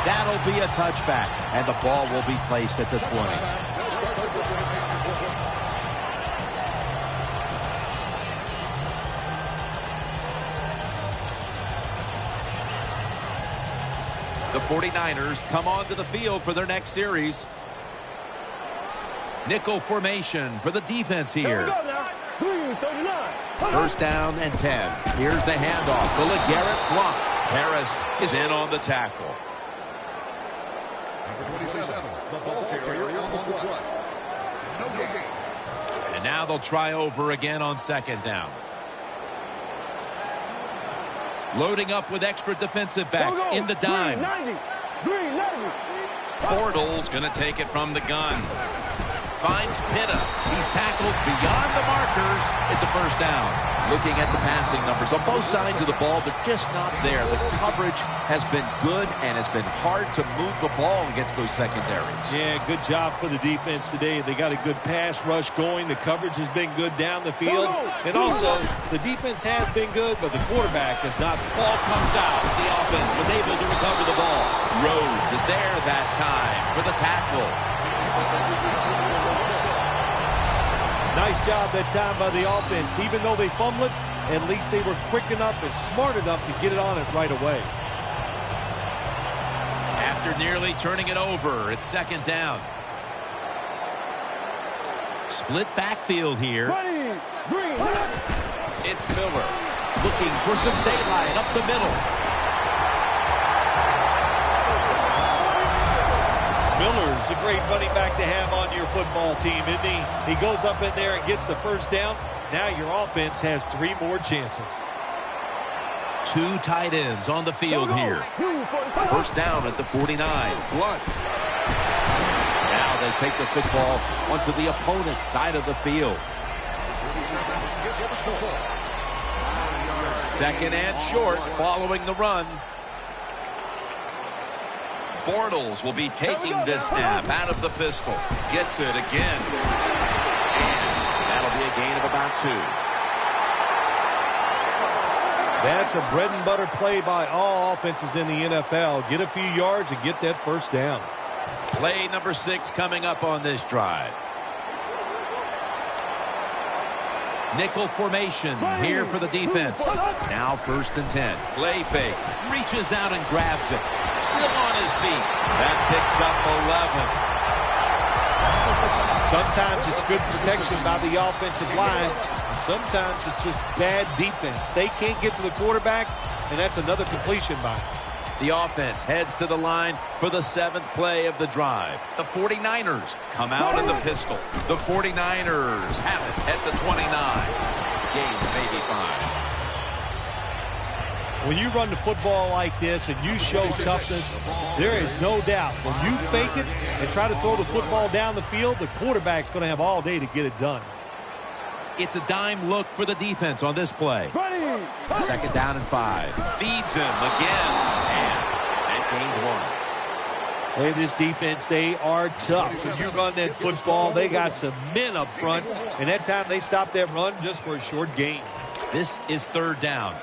That'll be a touchback, and the ball will be placed at the 20. The 49ers come onto the field for their next series. Nickel formation for the defense here. First down and 10. Here's the handoff to LeGarrette Blount. Harris is in on the tackle. And now they'll try over again on second down. Loading up with extra defensive backs in the dime. Bortles going to take it from the gun. Finds Pitta. He's tackled beyond the markers. It's a first down. Looking at the passing numbers on both sides of the ball, they're just not there. The coverage has been good, and it's been hard to move the ball against those secondaries. Yeah, good job for the defense today. They got a good pass rush going. The coverage has been good down the field. And also, the defense has been good, but the quarterback has not. Ball comes out. The offense was able to recover the ball. Rhodes is there that time for the tackle. Nice job that time by the offense. Even though they fumbled it, at least they were quick enough and smart enough to get it on it right away. After nearly turning it over, it's second down. Split backfield here. It's Miller. Looking for some daylight up the middle. Miller's a great running back to have on your football team, isn't he? He goes up in there and gets the first down. Now your offense has 3 more chances. 2 tight ends on the field here. First down at the 49. Blunt. Now they take the football onto the opponent's side of the field. Second and short following the run. Bortles will be taking this snap out of the pistol. Gets it again. And that'll be a gain of about 2. That's a bread and butter play by all offenses in the NFL. Get a few yards and get that first down. Play number 6 coming up on this drive. Nickel formation here for the defense. Now 1st and 10. Play fake. Reaches out and grabs it. Still on his feet. That picks up 11. Sometimes it's good protection by the offensive line. And sometimes it's just bad defense. They can't get to the quarterback, and that's another completion by him. The offense heads to the line for the 7th play of the drive. The 49ers come out in the pistol. The 49ers have it at the 29. Gain maybe 5. When you run the football like this and you show toughness, there is no doubt when you fake it and try to throw the football down the field, the quarterback's going to have all day to get it done. It's a dime look for the defense on this play. Second down and 5. Feeds him again. And that gains 1. Hey, this defense, they are tough. When you run that football, they got some men up front. And that time they stopped that run just for a short gain. This is 3rd down.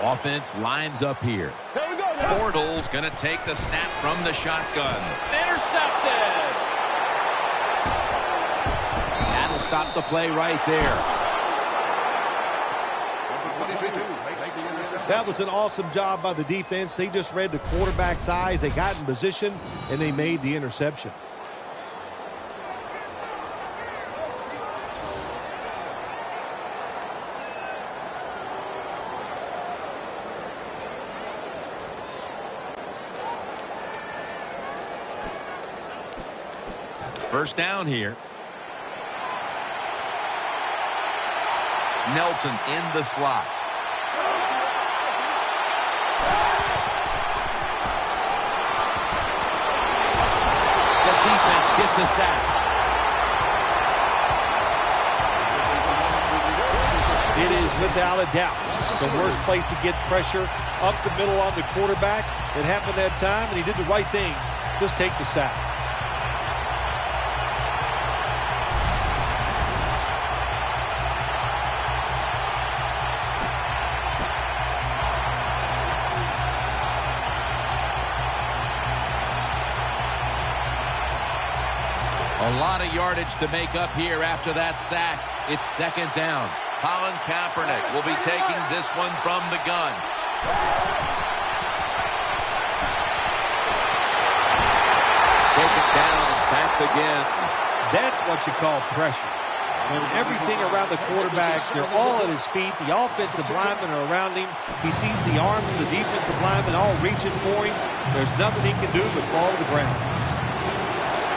Offense lines up here. Bortles going to take the snap from the shotgun. Intercepted! That'll stop the play right there. That was an awesome job by the defense. They just read the quarterback's eyes. They got in position, and they made the interception. First down here. Nelson's in the slot. The defense gets a sack. It is without a doubt the worst place to get pressure up the middle on the quarterback. It happened that time, and he did the right thing. Just take the sack. A lot of yardage to make up here after that sack. It's second down. Colin Kaepernick will be taking this one from the gun. Taken down and sacked again. That's what you call pressure. When everything around the quarterback, they're all at his feet. The offensive linemen are around him. He sees the arms of the defensive linemen all reaching for him. There's nothing he can do but fall to the ground.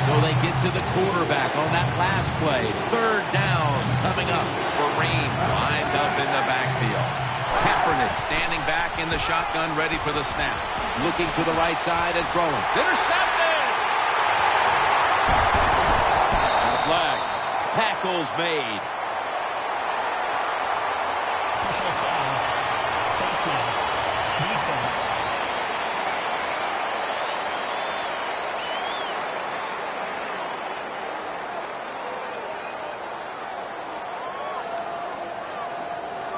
So they get to the quarterback on that last play. Third down coming up for Ream, lined up in the backfield. Kaepernick standing back in the shotgun, ready for the snap. Looking to the right side and throwing. It's intercepted! And a flag. Tackles made. Personal foul. Face mask. Defense.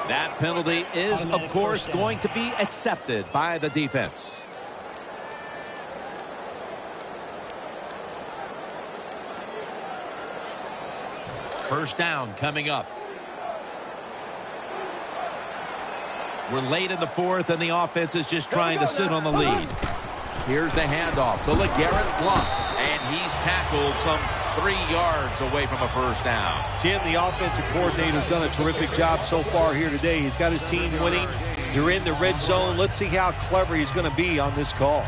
That penalty is, of course, going to be accepted by the defense. First down coming up. We're late in the 4th, and the offense is just trying to sit on the lead. Here's the handoff to LeGarrette Blount, and he's tackled some 3 yards away from a first down. Jim, the offensive coordinator, has done a terrific job so far here today. He's got his team winning. They're in the red zone. Let's see how clever he's going to be on this call.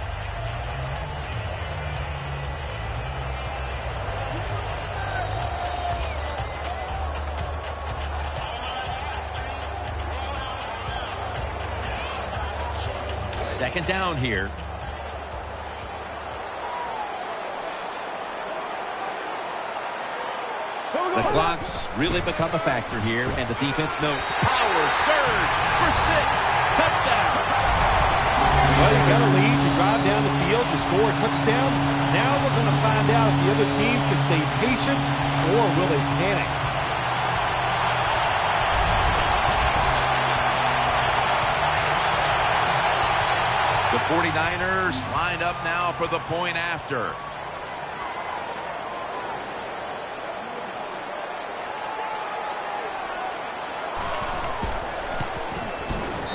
Second down here. The clock's really become a factor here, and the defense knows. Power surge for 6. Touchdown. Well, you got to lead to drive down the field to score a touchdown. Now we're going to find out if the other team can stay patient or will they panic. The 49ers lined up now for the point after.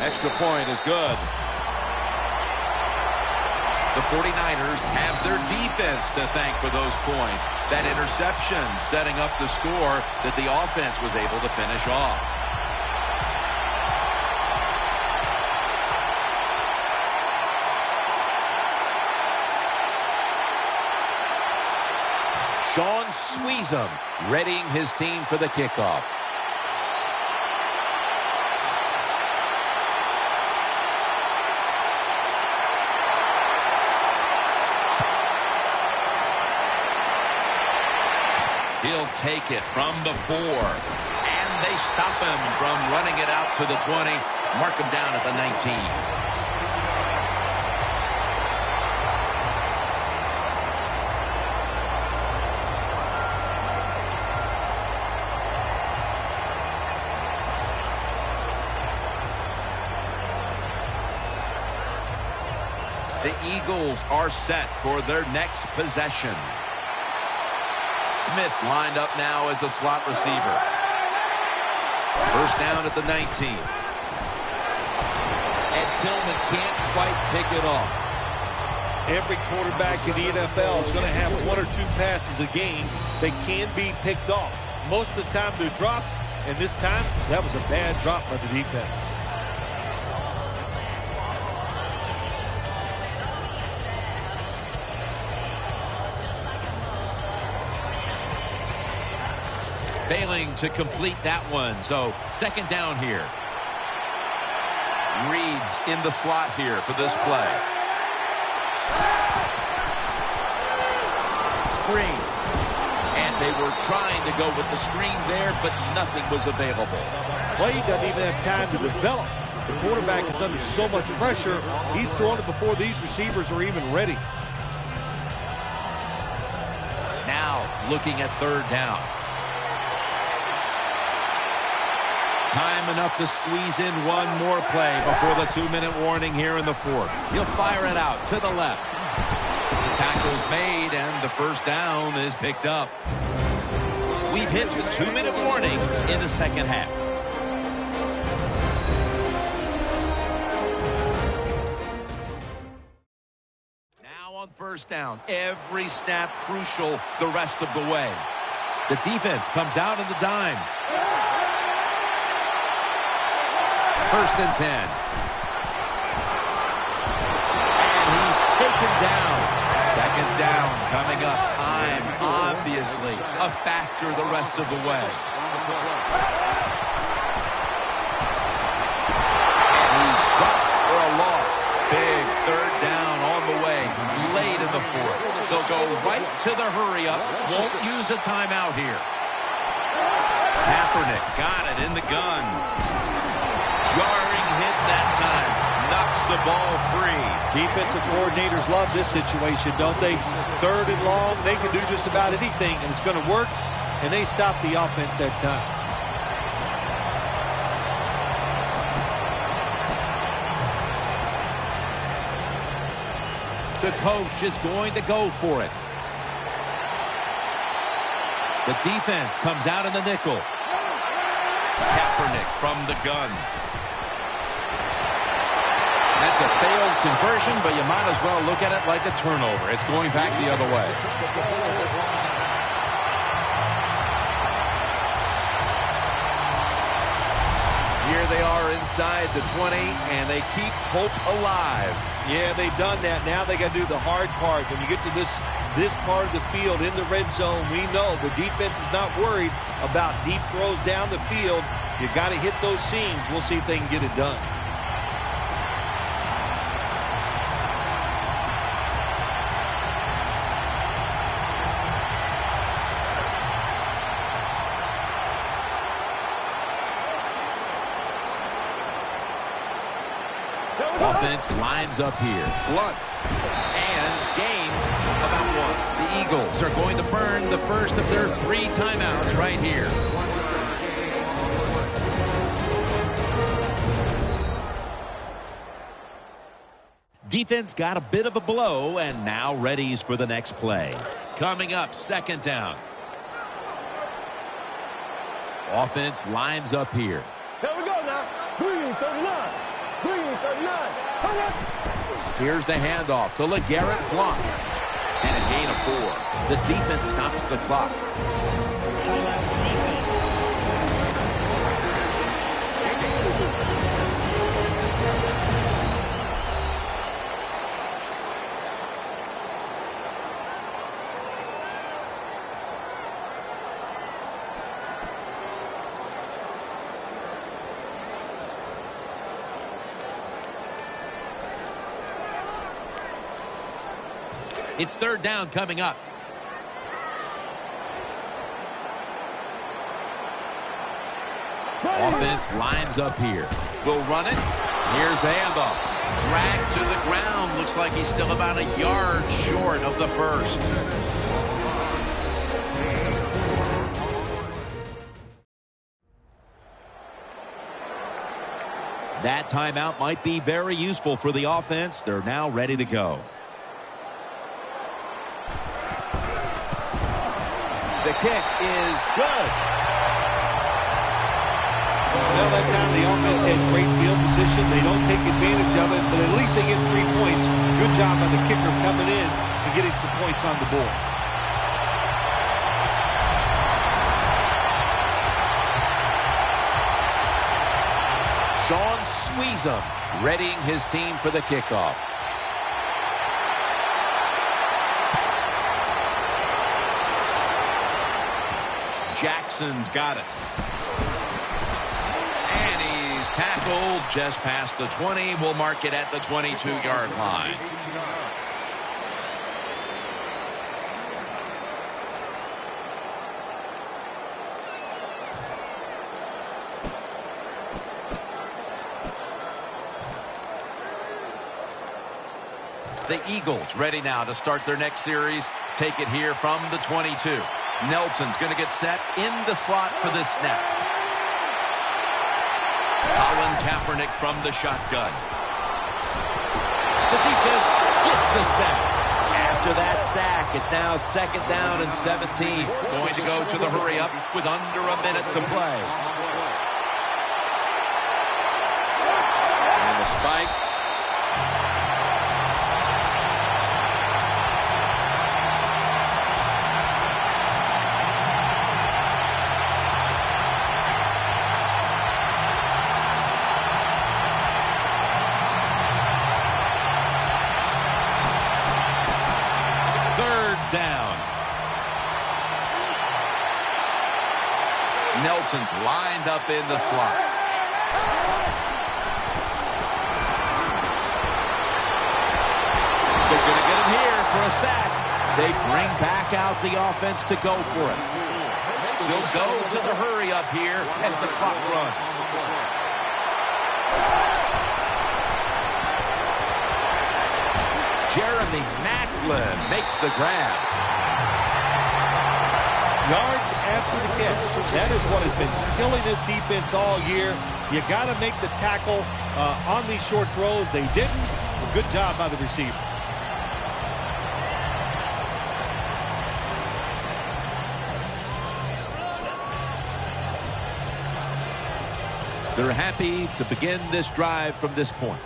Extra point is good. The 49ers have their defense to thank for those points. That interception setting up the score that the offense was able to finish off. Sean Sweezum readying his team for the kickoff. He'll take it from the 4. And they stop him from running it out to the 20. Mark him down at the 19. The Eagles are set for their next possession. Smith's lined up now as a slot receiver. First down at the 19. And Tillman can't quite pick it off. Every quarterback in the NFL is going to have 1 or 2 passes a game that can be picked off. Most of the time they're dropped, and this time that was a bad drop by the defense. Failing to complete that one. So second down here. Reed's in the slot here for this play. Screen. And they were trying to go with the screen there, but nothing was available. Play doesn't even have time to develop. The quarterback is under so much pressure, he's throwing it before these receivers are even ready. Now looking at third down. Time enough to squeeze in one more play before the 2-minute warning here in the 4th. He'll fire it out to the left. The tackle's made, and the first down is picked up. We've hit the 2-minute warning in the second half. Now on first down, every snap crucial the rest of the way. The defense comes out in the dime. First and 10. And he's taken down. Second down coming up. Time, obviously, a factor the rest of the way. And he's dropped for a loss. Big third down on the way. Late in the 4th. They'll go right to the hurry-up. Won't use a timeout here. Kaepernick's got it in the gun. Jarring hit that time. Knocks the ball free. Defensive coordinators love this situation, don't they? Third and long, they can do just about anything, and it's going to work, and they stop the offense that time. The coach is going to go for it. The defense comes out in the nickel. Kaepernick from the gun. That's a failed conversion, but you might as well look at it like a turnover. It's going back the other way. Here they are inside the 20, and they keep hope alive. Yeah, they've done that. Now they got to do the hard part. When you get to this part of the field in the red zone, we know the defense is not worried about deep throws down the field. You got to hit those seams. We'll see if they can get it done. Offense lines up here. Blunt. And gains about 1. The Eagles are going to burn the first of their 3 timeouts right here. Defense got a bit of a blow and now readies for the next play. Coming up, 2nd down. Offense lines up here. Here we go now. Green 39. Green 39. Here's the handoff to LeGarrette Blount. And a gain of 4. The defense stops the clock. Timeout defense. It's 3rd down coming up. Offense lines up here. Will run it. Here's the handoff. Dragged to the ground. Looks like he's still about a yard short of the first. That timeout might be very useful for the offense. They're now ready to go. The kick is good. Well, that time the offense had great field position. They don't take advantage of it, but at least they get 3 points. Good job by the kicker coming in and getting some points on the board. Sean Sweezum readying his team for the kickoff. Jackson's got it. And he's tackled just past the 20. We'll mark it at the 22-yard line. The Eagles ready now to start their next series. Take it here from the 22. Nelson's going to get set in the slot for this snap. Colin Kaepernick from the shotgun. The defense gets the sack. After that sack, it's now 2nd down and 17. Going to go to the hurry-up with under a minute to play. And the spike. Down. Nelson's lined up in the slot. They're going to get him here for a sack. They bring back out the offense to go for it. They'll go to the hurry up here as the clock runs. Jeremy Maclin makes the grab. Yards after the catch. That is what has been killing this defense all year. You got to make the tackle on these short throws. They didn't. Well, good job by the receiver. They're happy to begin this drive from this point.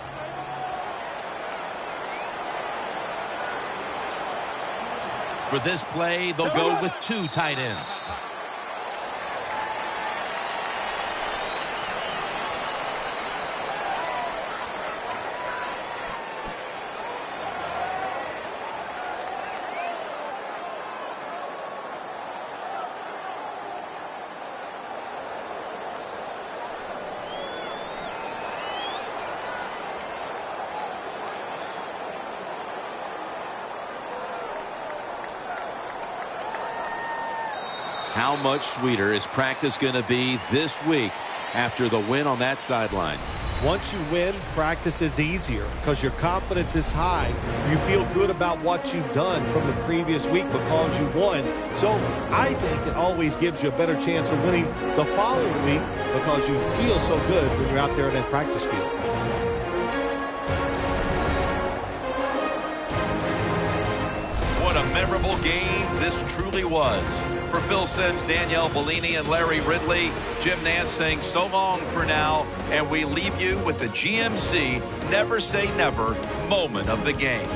For this play, they'll go with 2 tight ends. How much sweeter is practice going to be this week after the win on that sideline? Once you win, practice is easier because your confidence is high. You feel good about what you've done from the previous week because you won. So I think it always gives you a better chance of winning the following week because you feel so good when you're out there in that practice field. What a memorable game this truly was. For Phil Simms, Danielle Bellini, and Larry Ridley, Jim Nance saying so long for now, and we leave you with the GMC Never Say Never moment of the game.